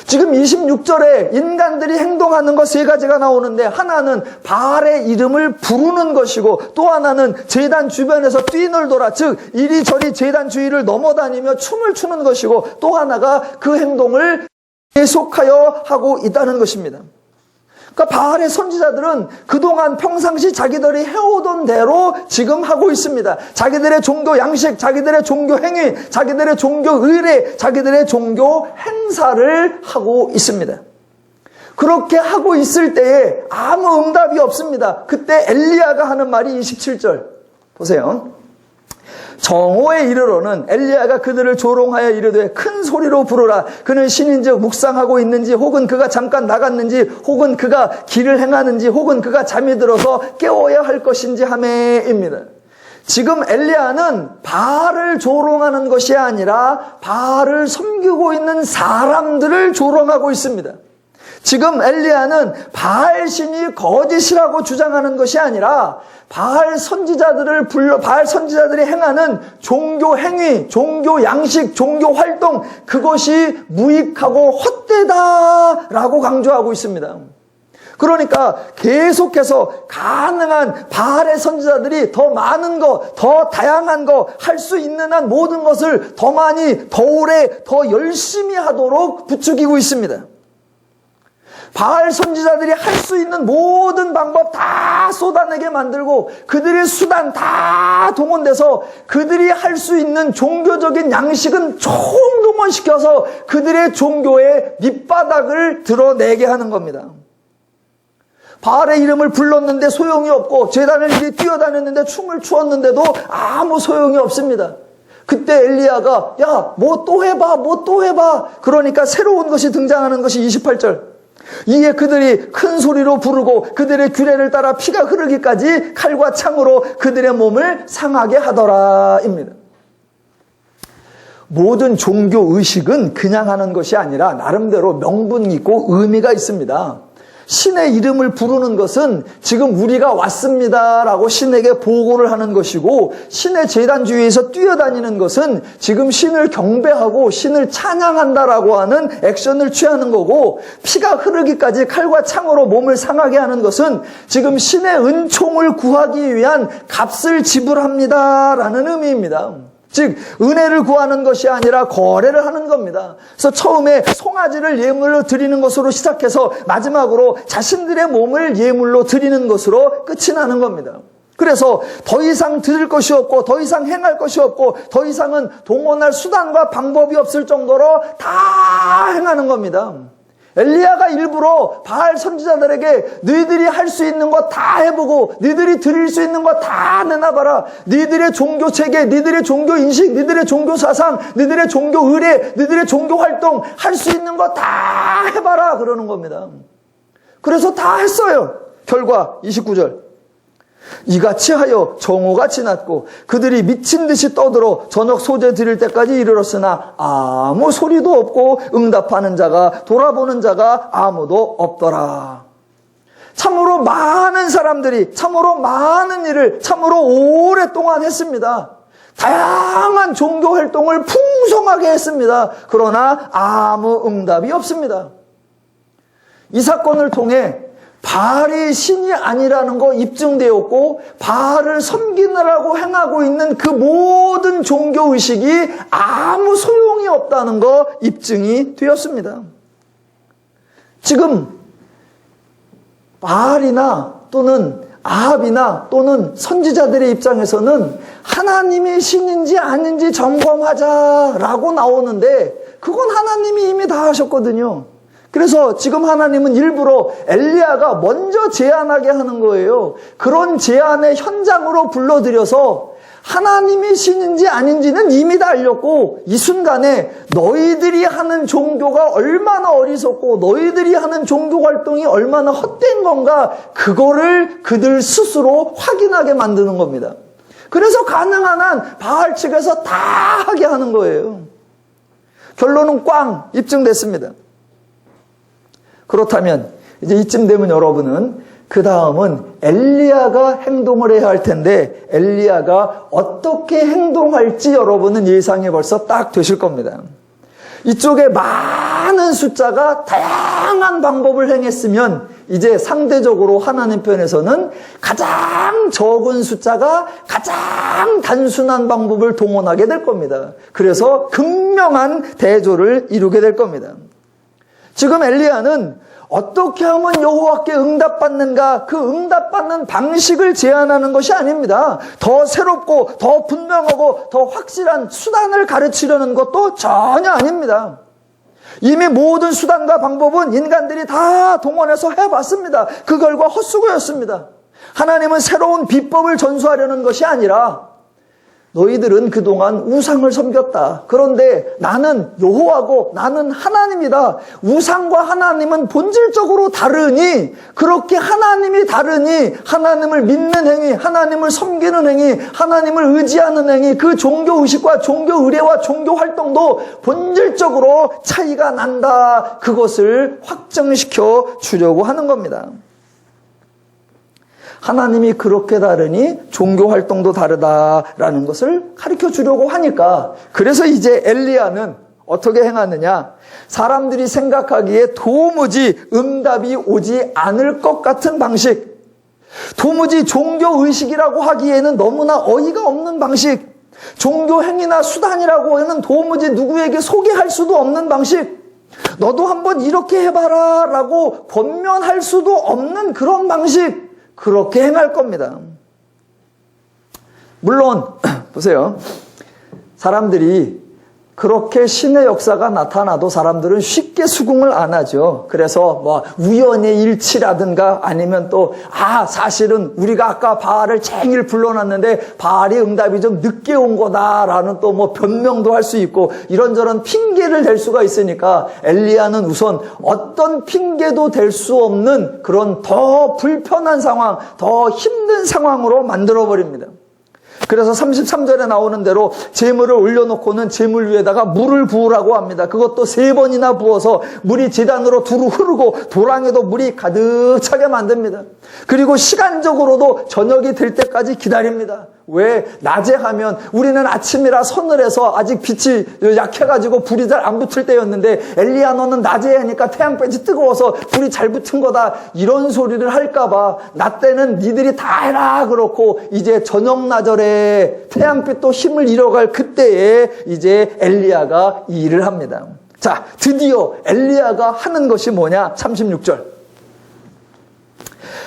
지금 26절에 인간들이 행동하는 것 3가지가 나오는데 하나는 바알의 이름을 부르는 것이고 또 하나는 제단 주변에서 뛰놀더라, 즉 이리저리 제단 주위를 넘어다니며 춤을 추는 것이고 또 하나가 그 행동을 계속하여 하고 있다는 것입니다. 그러니까 바알의 선지자들은 그동안 평상시 자기들이 해오던 대로 지금 하고 있습니다. 자기들의 종교 양식, 자기들의 종교 행위, 자기들의 종교 의례, 자기들의 종교 행사를 하고 있습니다. 그렇게 하고 있을 때에 아무 응답이 없습니다. 그때 엘리야가 하는 말이 27절 보세요. 정오에 이르러는 엘리야가 그들을 조롱하여 이르되 큰 소리로 부르라. 그는 신인즉 묵상하고 있는지 혹은 그가 잠깐 나갔는지 혹은 그가 길을 행하는지 혹은 그가 잠이 들어서 깨워야 할 것인지 하매입니다. 지금 엘리야는 바알을 조롱하는 것이 아니라 바알을 섬기고 있는 사람들을 조롱하고 있습니다. 지금 엘리야는 바알 신이 거짓이라고 주장하는 것이 아니라 바알 선지자들이 행하는 종교 행위, 종교 양식, 종교 활동, 그것이 무익하고 헛되다라고 강조하고 있습니다. 그러니까 계속해서 가능한 바알의 선지자들이 더 많은 거, 더 다양한 거, 할 수 있는 한 모든 것을 더 많이, 더 오래, 더 열심히 하도록 부추기고 있습니다. 바알 선지자들이 할 수 있는 모든 방법 다 쏟아내게 만들고 그들의 수단 다 동원돼서 그들이 할 수 있는 종교적인 양식은 총동원시켜서 그들의 종교의 밑바닥을 드러내게 하는 겁니다. 바알의 이름을 불렀는데 소용이 없고 제단을 이리 뛰어다녔는데 춤을 추었는데도 아무 소용이 없습니다. 그때 엘리야가 야, 뭐 또 해봐. 그러니까 새로운 것이 등장하는 것이 28절. 이에 그들이 큰 소리로 부르고 그들의 규례를 따라 피가 흐르기까지 칼과 창으로 그들의 몸을 상하게 하더라입니다. 모든 종교 의식은 그냥 하는 것이 아니라 나름대로 명분이 있고 의미가 있습니다. 신의 이름을 부르는 것은 지금 우리가 왔습니다라고 신에게 보고를 하는 것이고 신의 제단 주위에서 뛰어다니는 것은 지금 신을 경배하고 신을 찬양한다라고 하는 액션을 취하는 거고 피가 흐르기까지 칼과 창으로 몸을 상하게 하는 것은 지금 신의 은총을 구하기 위한 값을 지불합니다라는 의미입니다. 즉 은혜를 구하는 것이 아니라 거래를 하는 겁니다. 그래서 처음에 송아지를 예물로 드리는 것으로 시작해서 마지막으로 자신들의 몸을 예물로 드리는 것으로 끝이 나는 겁니다. 그래서 더 이상 드릴 것이 없고 더 이상 행할 것이 없고 더 이상은 동원할 수단과 방법이 없을 정도로 다 행하는 겁니다. 엘리야가 일부러 바알 선지자들에게 너희들이 할 수 있는 거 다 해보고 너희들이 드릴 수 있는 거 다 내놔봐라. 너희들의 종교 체계, 너희들의 종교 인식, 너희들의 종교 사상, 너희들의 종교 의례, 너희들의 종교 활동 할 수 있는 거 다 해봐라 그러는 겁니다. 그래서 다 했어요. 결과 29절. 이같이 하여 정오가 지났고 그들이 미친 듯이 떠들어 저녁 소재 드릴 때까지 이르렀으나 아무 소리도 없고 응답하는 자가 돌아보는 자가 아무도 없더라. 참으로 많은 사람들이 참으로 많은 일을 참으로 오랫동안 했습니다. 다양한 종교 활동을 풍성하게 했습니다. 그러나 아무 응답이 없습니다. 이 사건을 통해 바알이 신이 아니라는 거 입증되었고 바알을 섬기느라고 행하고 있는 그 모든 종교의식이 아무 소용이 없다는 거 입증이 되었습니다. 지금 바알이나 또는 아합이나 또는 선지자들의 입장에서는 하나님이 신인지 아닌지 점검하자라고 나오는데 그건 하나님이 이미 다 하셨거든요. 그래서 지금 하나님은 일부러 엘리야가 먼저 제안하게 하는 거예요. 그런 제안의 현장으로 불러들여서 하나님이 신인지 아닌지는 이미 다 알렸고 이 순간에 너희들이 하는 종교가 얼마나 어리석고 너희들이 하는 종교 활동이 얼마나 헛된 건가 그거를 그들 스스로 확인하게 만드는 겁니다. 그래서 가능한 한 바알 측에서 다 하게 하는 거예요. 결론은 꽝 입증됐습니다. 그렇다면 이제 이쯤 되면 여러분은 그 다음은 엘리야가 행동을 해야 할 텐데 엘리야가 어떻게 행동할지 여러분은 예상이 벌써 딱 되실 겁니다. 이쪽에 많은 숫자가 다양한 방법을 행했으면 이제 상대적으로 하나님 편에서는 가장 적은 숫자가 가장 단순한 방법을 동원하게 될 겁니다. 그래서 극명한 대조를 이루게 될 겁니다. 지금 엘리야는 어떻게 하면 여호와께 응답받는가 그 응답받는 방식을 제안하는 것이 아닙니다. 더 새롭고 더 분명하고 더 확실한 수단을 가르치려는 것도 전혀 아닙니다. 이미 모든 수단과 방법은 인간들이 다 동원해서 해봤습니다. 그 결과 헛수고였습니다. 하나님은 새로운 비법을 전수하려는 것이 아니라 너희들은 그동안 우상을 섬겼다. 그런데 나는 여호와고 나는 하나님이다. 우상과 하나님은 본질적으로 다르니 그렇게 하나님이 다르니 하나님을 믿는 행위, 하나님을 섬기는 행위, 하나님을 의지하는 행위, 그 종교의식과 종교의례와 종교활동도 본질적으로 차이가 난다. 그것을 확정시켜 주려고 하는 겁니다. 하나님이 그렇게 다르니 종교활동도 다르다라는 것을 가르쳐 주려고 하니까 그래서 이제 엘리야는 어떻게 행하느냐 사람들이 생각하기에 도무지 응답이 오지 않을 것 같은 방식 도무지 종교의식이라고 하기에는 너무나 어이가 없는 방식 종교행위나 수단이라고 하는 도무지 누구에게 소개할 수도 없는 방식 너도 한번 이렇게 해봐라 라고 권면할 수도 없는 그런 방식 그렇게 행할 겁니다. 물론 보세요. 사람들이 그렇게 신의 역사가 나타나도 사람들은 쉽게 수긍을 안 하죠. 그래서 뭐 우연의 일치라든가 아니면 또 사실은 우리가 아까 바알을 쟁일 불러놨는데 바알이 응답이 좀 늦게 온 거다라는 또 뭐 변명도 할 수 있고 이런저런 핑계를 댈 수가 있으니까 엘리야는 우선 어떤 핑계도 댈 수 없는 그런 더 불편한 상황, 더 힘든 상황으로 만들어버립니다. 그래서 33절에 나오는 대로 제물을 올려놓고는 제물 위에다가 물을 부으라고 합니다. 그것도 3번이나 부어서 물이 제단으로 두루 흐르고 도랑에도 물이 가득 차게 만듭니다. 그리고 시간적으로도 저녁이 될 때까지 기다립니다. 왜 낮에 하면 우리는 아침이라 서늘해서 아직 빛이 약해가지고 불이 잘 안 붙을 때였는데 엘리야 너는 낮에 하니까 태양빛이 뜨거워서 불이 잘 붙은 거다 이런 소리를 할까봐 낮 때는 니들이 다 해라 그렇고 이제 저녁나절에 태양빛도 힘을 잃어갈 그때에 이제 엘리야가 이 일을 합니다. 자, 드디어 엘리야가 하는 것이 뭐냐? 36절.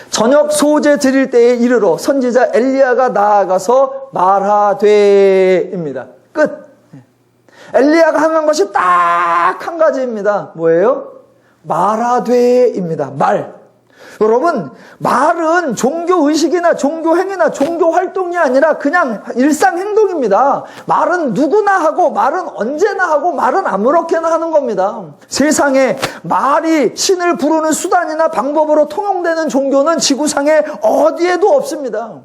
저녁 소제 드릴 때에 이르러 선지자 엘리야가 나아가서 말하되입니다. 끝. 엘리야가 하는 것이 딱 한 가지입니다. 뭐예요? 말하되입니다. 말. 여러분, 말은 종교의식이나 종교행위나 종교활동이 아니라 그냥 일상행동입니다. 말은 누구나 하고 말은 언제나 하고 말은 아무렇게나 하는 겁니다. 세상에 말이 신을 부르는 수단이나 방법으로 통용되는 종교는 지구상에 어디에도 없습니다.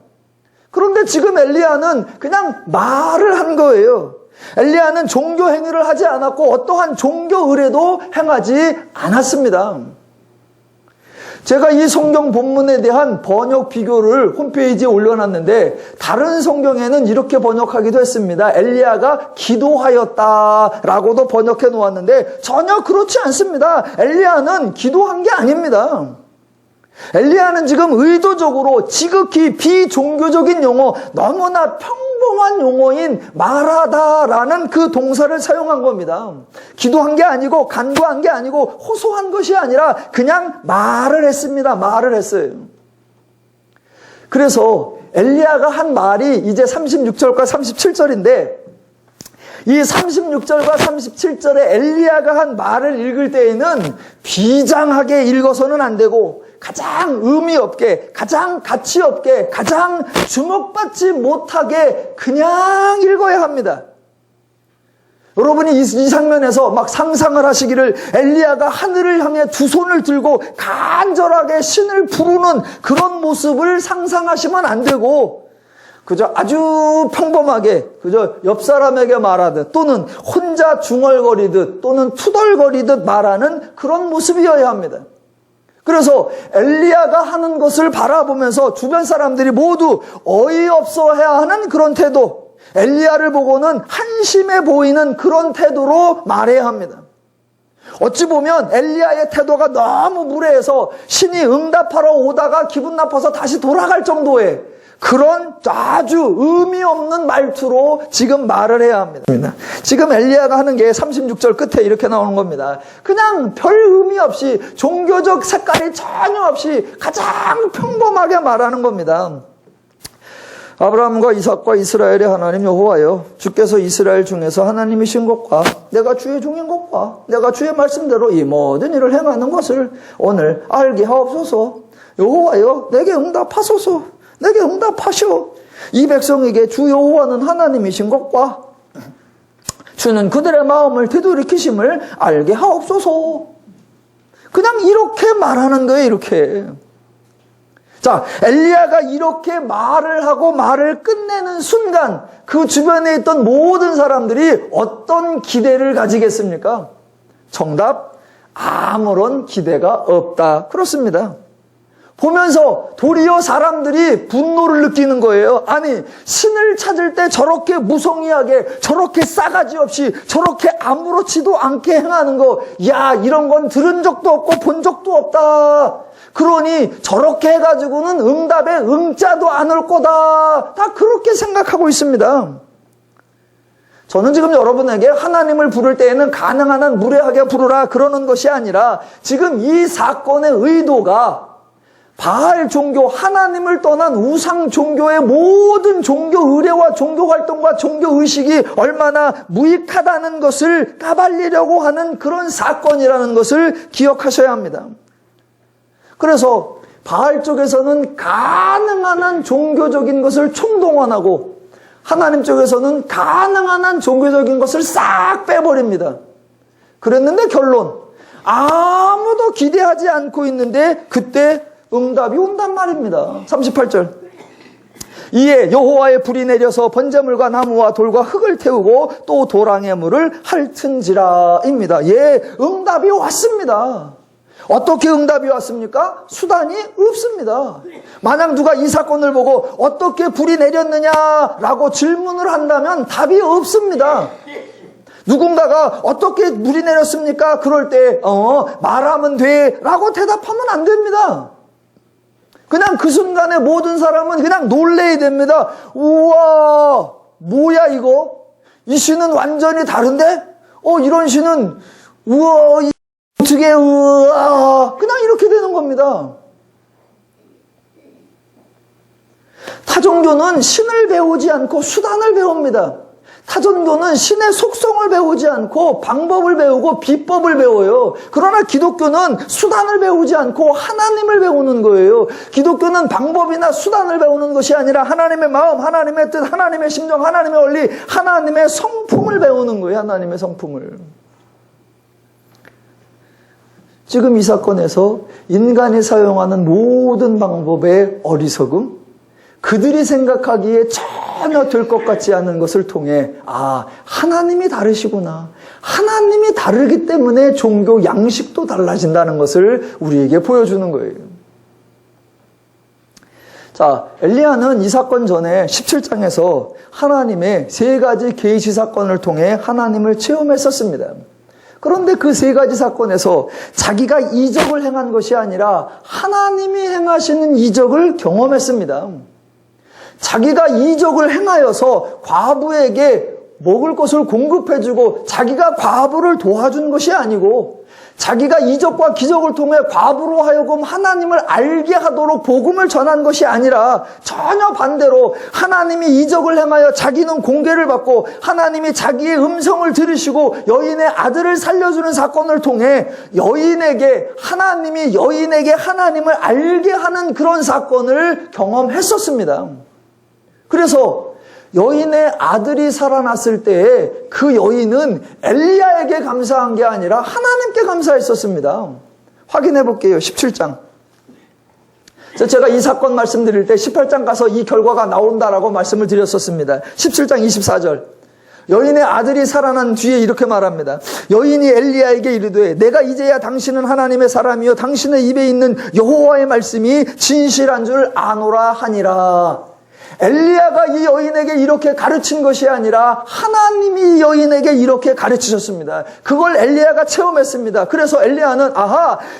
그런데 지금 엘리야는 그냥 말을 한 거예요. 엘리야는 종교행위를 하지 않았고 어떠한 종교 의례도 행하지 않았습니다. 제가 이 성경 본문에 대한 번역 비교를 홈페이지에 올려놨는데 다른 성경에는 이렇게 번역하기도 했습니다. 엘리야가 기도하였다라고도 번역해 놓았는데 전혀 그렇지 않습니다. 엘리야는 기도한 게 아닙니다. 엘리야는 지금 의도적으로 지극히 비종교적인 용어, 너무나 평범한 용어인 말하다라는 그 동사를 사용한 겁니다. 기도한 게 아니고 간구한 게 아니고 호소한 것이 아니라 그냥 말을 했습니다. 말을 했어요. 그래서 엘리야가 한 말이 이제 36절과 37절인데 이 36절과 37절에 엘리야가 한 말을 읽을 때에는 비장하게 읽어서는 안 되고 가장 의미 없게, 가장 가치 없게, 가장 주목받지 못하게 그냥 읽어야 합니다. 여러분이 이 장면에서 막 상상을 하시기를 엘리야가 하늘을 향해 두 손을 들고 간절하게 신을 부르는 그런 모습을 상상하시면 안 되고 그저 아주 평범하게 그저 옆 사람에게 말하듯 또는 혼자 중얼거리듯 또는 투덜거리듯 말하는 그런 모습이어야 합니다. 그래서 엘리야가 하는 것을 바라보면서 주변 사람들이 모두 어이없어해야 하는 그런 태도, 엘리야를 보고는 한심해 보이는 그런 태도로 말해야 합니다. 어찌 보면 엘리야의 태도가 너무 무례해서 신이 응답하러 오다가 기분 나빠서 다시 돌아갈 정도의 그런 아주 의미 없는 말투로 지금 말을 해야 합니다. 지금 엘리야가 하는 게 36절 끝에 이렇게 나오는 겁니다. 그냥 별 의미 없이 종교적 색깔이 전혀 없이 가장 평범하게 말하는 겁니다. 아브라함과 이삭과 이스라엘의 하나님 여호와여, 주께서 이스라엘 중에서 하나님이신 것과 내가 주의 종인 것과 내가 주의 말씀대로 이 모든 일을 행하는 것을 오늘 알게 하옵소서. 여호와여, 내게 응답하소서. 내게 응답하시오. 이 백성에게 주 여호와는 하나님이신 것과 주는 그들의 마음을 되돌이키심을 알게 하옵소서. 그냥 이렇게 말하는 거예요. 이렇게. 자, 엘리야가 이렇게 말을 하고 말을 끝내는 순간 그 주변에 있던 모든 사람들이 어떤 기대를 가지겠습니까? 정답, 아무런 기대가 없다. 그렇습니다. 보면서 도리어 사람들이 분노를 느끼는 거예요. 아니, 신을 찾을 때 저렇게 무성의하게, 저렇게 싸가지 없이, 저렇게 아무렇지도 않게 행하는 거, 야, 이런 건 들은 적도 없고 본 적도 없다. 그러니 저렇게 해가지고는 응답에 응자도 안 올 거다. 다 그렇게 생각하고 있습니다. 저는 지금 여러분에게 하나님을 부를 때에는 가능한 한 무례하게 부르라 그러는 것이 아니라 지금 이 사건의 의도가 바알 종교, 하나님을 떠난 우상 종교의 모든 종교 의례와 종교 활동과 종교 의식이 얼마나 무익하다는 것을 까발리려고 하는 그런 사건이라는 것을 기억하셔야 합니다. 그래서 바알 쪽에서는 가능한 한 종교적인 것을 총동원하고 하나님 쪽에서는 가능한 한 종교적인 것을 싹 빼버립니다. 그랬는데 결론, 아무도 기대하지 않고 있는데 그때 응답이 온단 말입니다. 38절. 이에 여호와의 불이 내려서 번제물과 나무와 돌과 흙을 태우고 또 도랑의 물을 핥은지라입니다. 예, 응답이 왔습니다. 어떻게 응답이 왔습니까? 수단이 없습니다. 만약 누가 이 사건을 보고 어떻게 불이 내렸느냐라고 질문을 한다면 답이 없습니다. 누군가가 어떻게 불이 내렸습니까? 그럴 때 말하면 돼 라고 대답하면 안 됩니다. 그냥 그 순간에 모든 사람은 그냥 놀래야 됩니다. 우와, 뭐야 이거? 이 시는 완전히 다른데? 이런 시는 우와, 어떻게 우와, 그냥 이렇게 되는 겁니다. 타종교는 신을 배우지 않고 수단을 배웁니다. 타종교는 신의 속성을 배우지 않고 방법을 배우고 비법을 배워요. 그러나 기독교는 수단을 배우지 않고 하나님을 배우는 거예요. 기독교는 방법이나 수단을 배우는 것이 아니라 하나님의 마음, 하나님의 뜻, 하나님의 심정, 하나님의 원리, 하나님의 성품을 배우는 거예요. 하나님의 성품을. 지금 이 사건에서 인간이 사용하는 모든 방법의 어리석음, 그들이 생각하기에 전혀 될 것 같지 않은 것을 통해 하나님이 다르시구나. 하나님이 다르기 때문에 종교 양식도 달라진다는 것을 우리에게 보여주는 거예요. 자, 엘리야는 이 사건 전에 17장에서 하나님의 세 가지 계시 사건을 통해 하나님을 체험했었습니다. 그런데 그 세 가지 사건에서 자기가 이적을 행한 것이 아니라 하나님이 행하시는 이적을 경험했습니다. 자기가 이적을 행하여서 과부에게 먹을 것을 공급해주고 자기가 과부를 도와준 것이 아니고 자기가 이적과 기적을 통해 과부로 하여금 하나님을 알게 하도록 복음을 전한 것이 아니라 전혀 반대로 하나님이 이적을 행하여 자기는 공개를 받고 하나님이 자기의 음성을 들으시고 여인의 아들을 살려주는 사건을 통해 하나님이 여인에게 하나님을 알게 하는 그런 사건을 경험했었습니다. 그래서 여인의 아들이 살아났을 때에 그 여인은 엘리야에게 감사한 게 아니라 하나님께 감사했었습니다. 확인해 볼게요. 17장. 제가 이 사건 말씀드릴 때 18장 가서 이 결과가 나온다라고 말씀을 드렸었습니다. 17장 24절. 여인의 아들이 살아난 뒤에 이렇게 말합니다. 여인이 엘리야에게 이르되 내가 이제야 당신은 하나님의 사람이요 당신의 입에 있는 여호와의 말씀이 진실한 줄 아노라 하니라. 엘리야가 이 여인에게 이렇게 가르친 것이 아니라 하나님이 이 여인에게 이렇게 가르치셨습니다. 그걸 엘리야가 체험했습니다. 그래서 엘리야는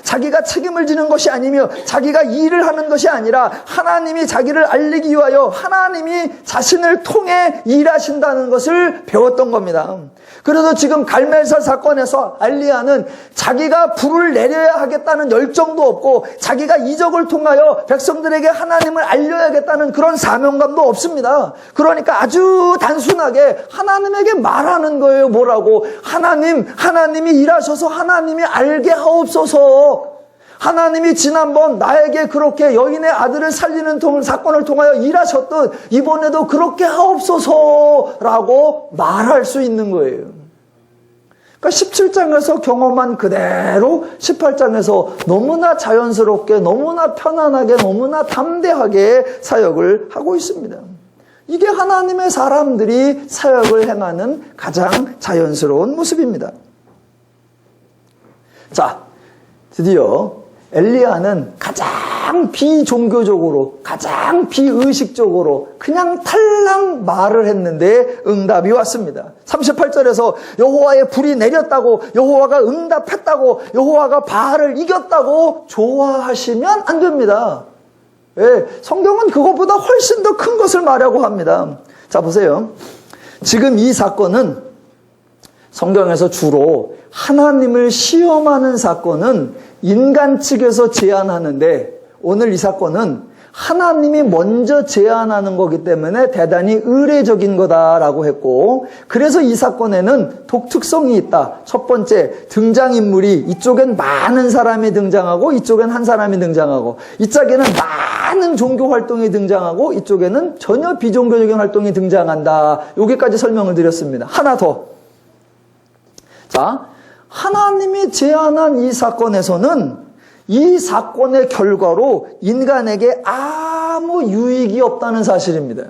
자기가 책임을 지는 것이 아니며 자기가 일을 하는 것이 아니라 하나님이 자기를 알리기 위하여 하나님이 자신을 통해 일하신다는 것을 배웠던 겁니다. 그래서 지금 갈멜살 사건에서 엘리야는 자기가 불을 내려야 하겠다는 열정도 없고 자기가 이적을 통하여 백성들에게 하나님을 알려야겠다는 그런 사명감도 없습니다. 그러니까 아주 단순하게 하나님에게 말하는 거예요. 뭐라고? 하나님이 일하셔서 하나님이 알게 하옵소서. 하나님이 지난번 나에게 그렇게 여인의 아들을 살리는 사건을 통하여 일하셨듯 이번에도 그렇게 하옵소서라고 말할 수 있는 거예요. 그러니까 17장에서 경험한 그대로 18장에서 너무나 자연스럽게, 너무나 편안하게, 너무나 담대하게 사역을 하고 있습니다. 이게 하나님의 사람들이 사역을 행하는 가장 자연스러운 모습입니다. 자, 드디어 엘리야는 가장 비종교적으로, 가장 비의식적으로 그냥 탈랑 말을 했는데 응답이 왔습니다. 38절에서 여호와의 불이 내렸다고, 여호와가 응답했다고, 여호와가 바알을 이겼다고 좋아하시면 안 됩니다. 성경은 그것보다 훨씬 더 큰 것을 말하고 합니다. 자, 보세요. 지금 이 사건은 성경에서 주로 하나님을 시험하는 사건은 인간 측에서 제안하는데 오늘 이 사건은 하나님이 먼저 제안하는 거기 때문에 대단히 의례적인 거다라고 했고, 그래서 이 사건에는 독특성이 있다. 첫 번째, 등장인물이 이쪽엔 많은 사람이 등장하고 이쪽엔 한 사람이 등장하고, 이쪽에는 많은 종교 활동이 등장하고 이쪽에는 전혀 비종교적인 활동이 등장한다. 여기까지 설명을 드렸습니다. 하나 더. 자, 하나님이 제안한 이 사건에서는 이 사건의 결과로 인간에게 아무 유익이 없다는 사실입니다.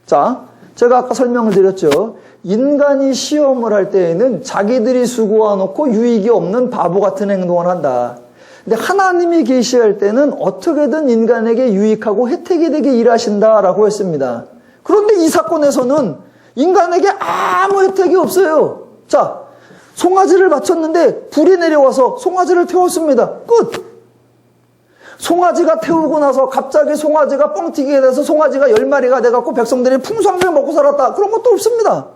자, 제가 아까 설명을 드렸죠. 인간이 시험을 할 때에는 자기들이 수고해놓고 유익이 없는 바보 같은 행동을 한다. 근데 하나님이 계시할 때는 어떻게든 인간에게 유익하고 혜택이 되게 일하신다라고 했습니다. 그런데 이 사건에서는 인간에게 아무 혜택이 없어요. 자, 송아지를 바쳤는데 불이 내려와서 송아지를 태웠습니다. 끝! 송아지가 태우고 나서 갑자기 송아지가 뻥튀기게 돼서 송아지가 10마리가 돼갖고 백성들이 풍성하게 먹고 살았다. 그런 것도 없습니다.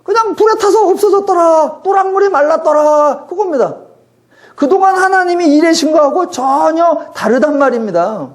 그냥 불에 타서 없어졌더라. 또랑물이 말랐더라. 그겁니다. 그동안 하나님이 일하신 거하고 전혀 다르단 말입니다.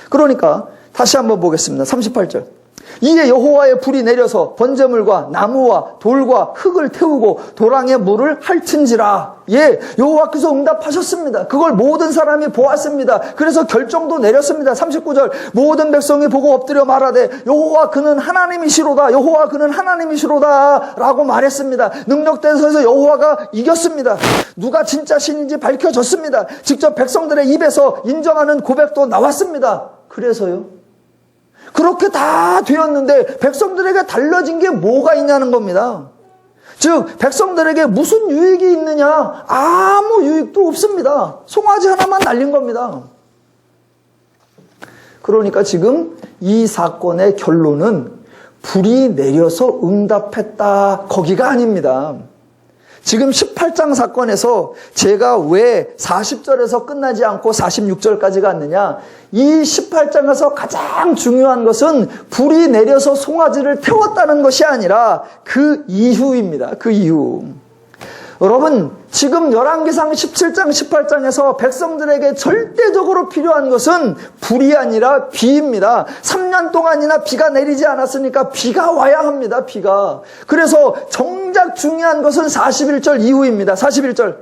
그러니까 다시 한번 보겠습니다. 38절. 이에 여호와의 불이 내려서 번제물과 나무와 돌과 흙을 태우고 도랑의 물을 핥은지라. 예, 여호와께서 응답하셨습니다. 그걸 모든 사람이 보았습니다. 그래서 결정도 내렸습니다. 39절. 모든 백성이 보고 엎드려 말하되 여호와 그는 하나님이시로다. 여호와 그는 하나님이시로다 라고 말했습니다. 능력대에서 여호와가 이겼습니다. 누가 진짜 신인지 밝혀졌습니다. 직접 백성들의 입에서 인정하는 고백도 나왔습니다. 그래서요, 그렇게 다 되었는데 백성들에게 달라진 게 뭐가 있냐는 겁니다. 즉 백성들에게 무슨 유익이 있느냐? 아무 유익도 없습니다. 송아지 하나만 날린 겁니다. 그러니까 지금 이 사건의 결론은 불이 내려서 응답했다, 거기가 아닙니다. 지금 18장 사건에서 제가 왜 40절에서 끝나지 않고 46절까지 갔느냐? 이 18장에서 가장 중요한 것은 불이 내려서 송아지를 태웠다는 것이 아니라 그 이후입니다. 그 이후. 여러분, 지금 열왕기상 17장, 18장에서 백성들에게 절대적으로 필요한 것은 불이 아니라 비입니다. 3년 동안이나 비가 내리지 않았으니까 비가 와야 합니다. 비가. 그래서 정작 중요한 것은 41절 이후입니다. 41절.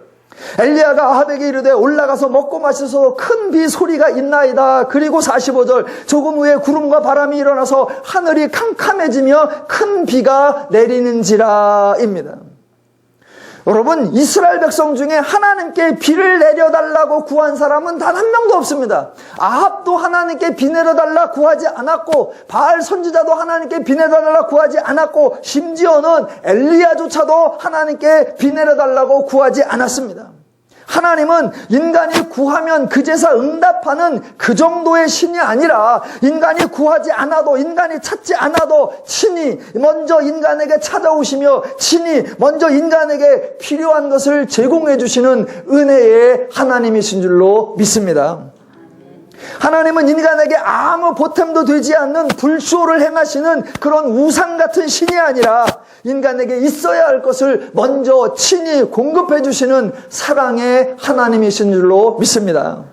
엘리야가 아합에게 이르되 올라가서 먹고 마셔서 큰 비 소리가 있나이다. 그리고 45절. 조금 후에 구름과 바람이 일어나서 하늘이 캄캄해지며 큰 비가 내리는지라입니다. 여러분, 이스라엘 백성 중에 하나님께 비를 내려달라고 구한 사람은 단 한 명도 없습니다. 아합도 하나님께 비 내려달라 구하지 않았고, 바알 선지자도 하나님께 비 내려달라 구하지 않았고, 심지어는 엘리야조차도 하나님께 비 내려달라고 구하지 않았습니다. 하나님은 인간이 구하면 그제서 응답하는 그 정도의 신이 아니라 인간이 구하지 않아도, 인간이 찾지 않아도 친히 먼저 인간에게 찾아오시며 친히 먼저 인간에게 필요한 것을 제공해 주시는 은혜의 하나님이신 줄로 믿습니다. 하나님은 인간에게 아무 보탬도 되지 않는 불쇼를 행하시는 그런 우상 같은 신이 아니라 인간에게 있어야 할 것을 먼저 친히 공급해 주시는 사랑의 하나님이신 줄로 믿습니다.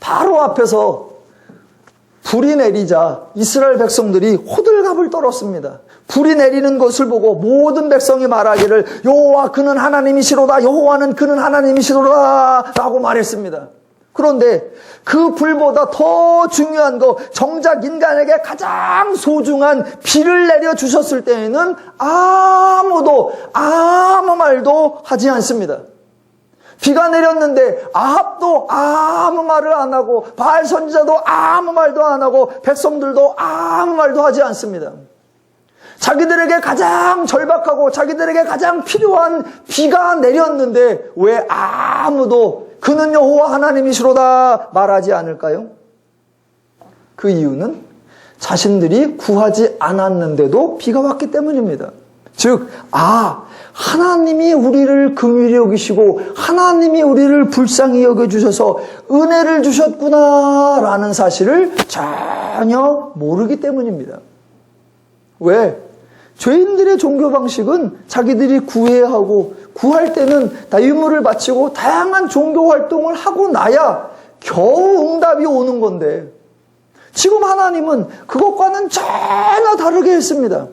바로 앞에서 불이 내리자 이스라엘 백성들이 호들갑을 떨었습니다. 불이 내리는 것을 보고 모든 백성이 말하기를 여호와 그는 하나님이시로다, 여호와는 그는 하나님이시로다 라고 말했습니다. 그런데 그 불보다 더 중요한 거, 정작 인간에게 가장 소중한 비를 내려주셨을 때에는 아무도 아무 말도 하지 않습니다. 비가 내렸는데 아합도 아무 말을 안 하고, 바알 선지자도 아무 말도 안 하고, 백성들도 아무 말도 하지 않습니다. 자기들에게 가장 절박하고 자기들에게 가장 필요한 비가 내렸는데 왜 아무도 그는 여호와 하나님이시로다 말하지 않을까요? 그 이유는 자신들이 구하지 않았는데도 비가 왔기 때문입니다. 즉, 하나님이 우리를 긍휼히 여기시고 하나님이 우리를 불쌍히 여겨주셔서 은혜를 주셨구나라는 사실을 전혀 모르기 때문입니다. 왜? 죄인들의 종교 방식은 자기들이 구해야 하고, 구할 때는 유물을 바치고 다양한 종교 활동을 하고 나야 겨우 응답이 오는 건데, 지금 하나님은 그것과는 전혀 다르게 했습니다.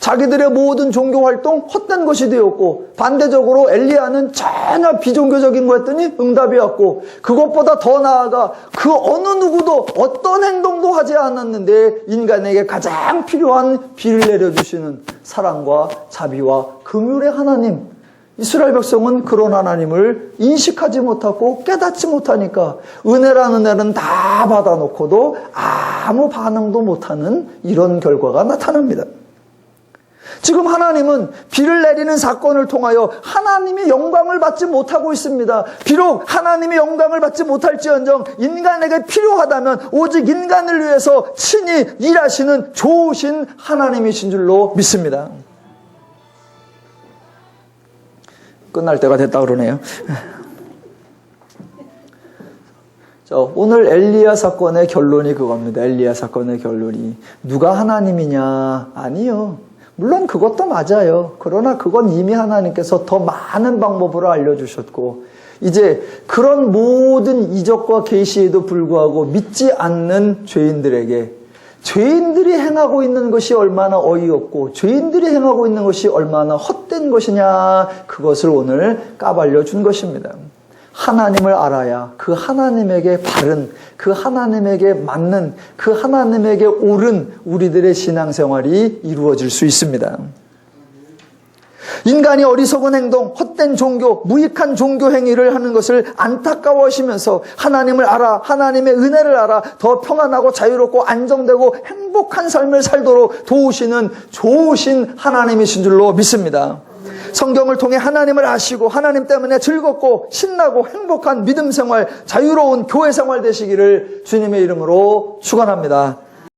자기들의 모든 종교 활동 헛된 것이 되었고, 반대적으로 엘리야는 전혀 비종교적인 거 했더니 응답이 왔고, 그것보다 더 나아가 그 어느 누구도 어떤 행동도 하지 않았는데 인간에게 가장 필요한 비를 내려주시는 사랑과 자비와 긍휼의 하나님, 이스라엘 백성은 그런 하나님을 인식하지 못하고 깨닫지 못하니까 은혜라는 은혜는 다 받아놓고도 아무 반응도 못하는 이런 결과가 나타납니다. 지금 하나님은 비를 내리는 사건을 통하여 하나님이 영광을 받지 못하고 있습니다. 비록 하나님이 영광을 받지 못할지언정 인간에게 필요하다면 오직 인간을 위해서 친히 일하시는 좋으신 하나님이신 줄로 믿습니다. 끝날 때가 됐다 그러네요. 자, 오늘 엘리야 사건의 결론이 그겁니다. 엘리야 사건의 결론이 누가 하나님이냐? 아니요. 물론 그것도 맞아요. 그러나 그건 이미 하나님께서 더 많은 방법으로 알려주셨고 이제 그런 모든 이적과 계시에도 불구하고 믿지 않는 죄인들에게 죄인들이 행하고 있는 것이 얼마나 어이없고 죄인들이 행하고 있는 것이 얼마나 헛된 것이냐 그것을 오늘 까발려 준 것입니다. 하나님을 알아야 그 하나님에게 바른, 그 하나님에게 맞는, 그 하나님에게 옳은 우리들의 신앙생활이 이루어질 수 있습니다. 인간이 어리석은 행동, 헛된 종교, 무익한 종교 행위를 하는 것을 안타까워하시면서 하나님을 알아, 하나님의 은혜를 알아 더 평안하고 자유롭고 안정되고 행복한 삶을 살도록 도우시는 좋으신 하나님이신 줄로 믿습니다. 성경을 통해 하나님을 아시고 하나님 때문에 즐겁고 신나고 행복한 믿음 생활, 자유로운 교회 생활 되시기를 주님의 이름으로 축원합니다.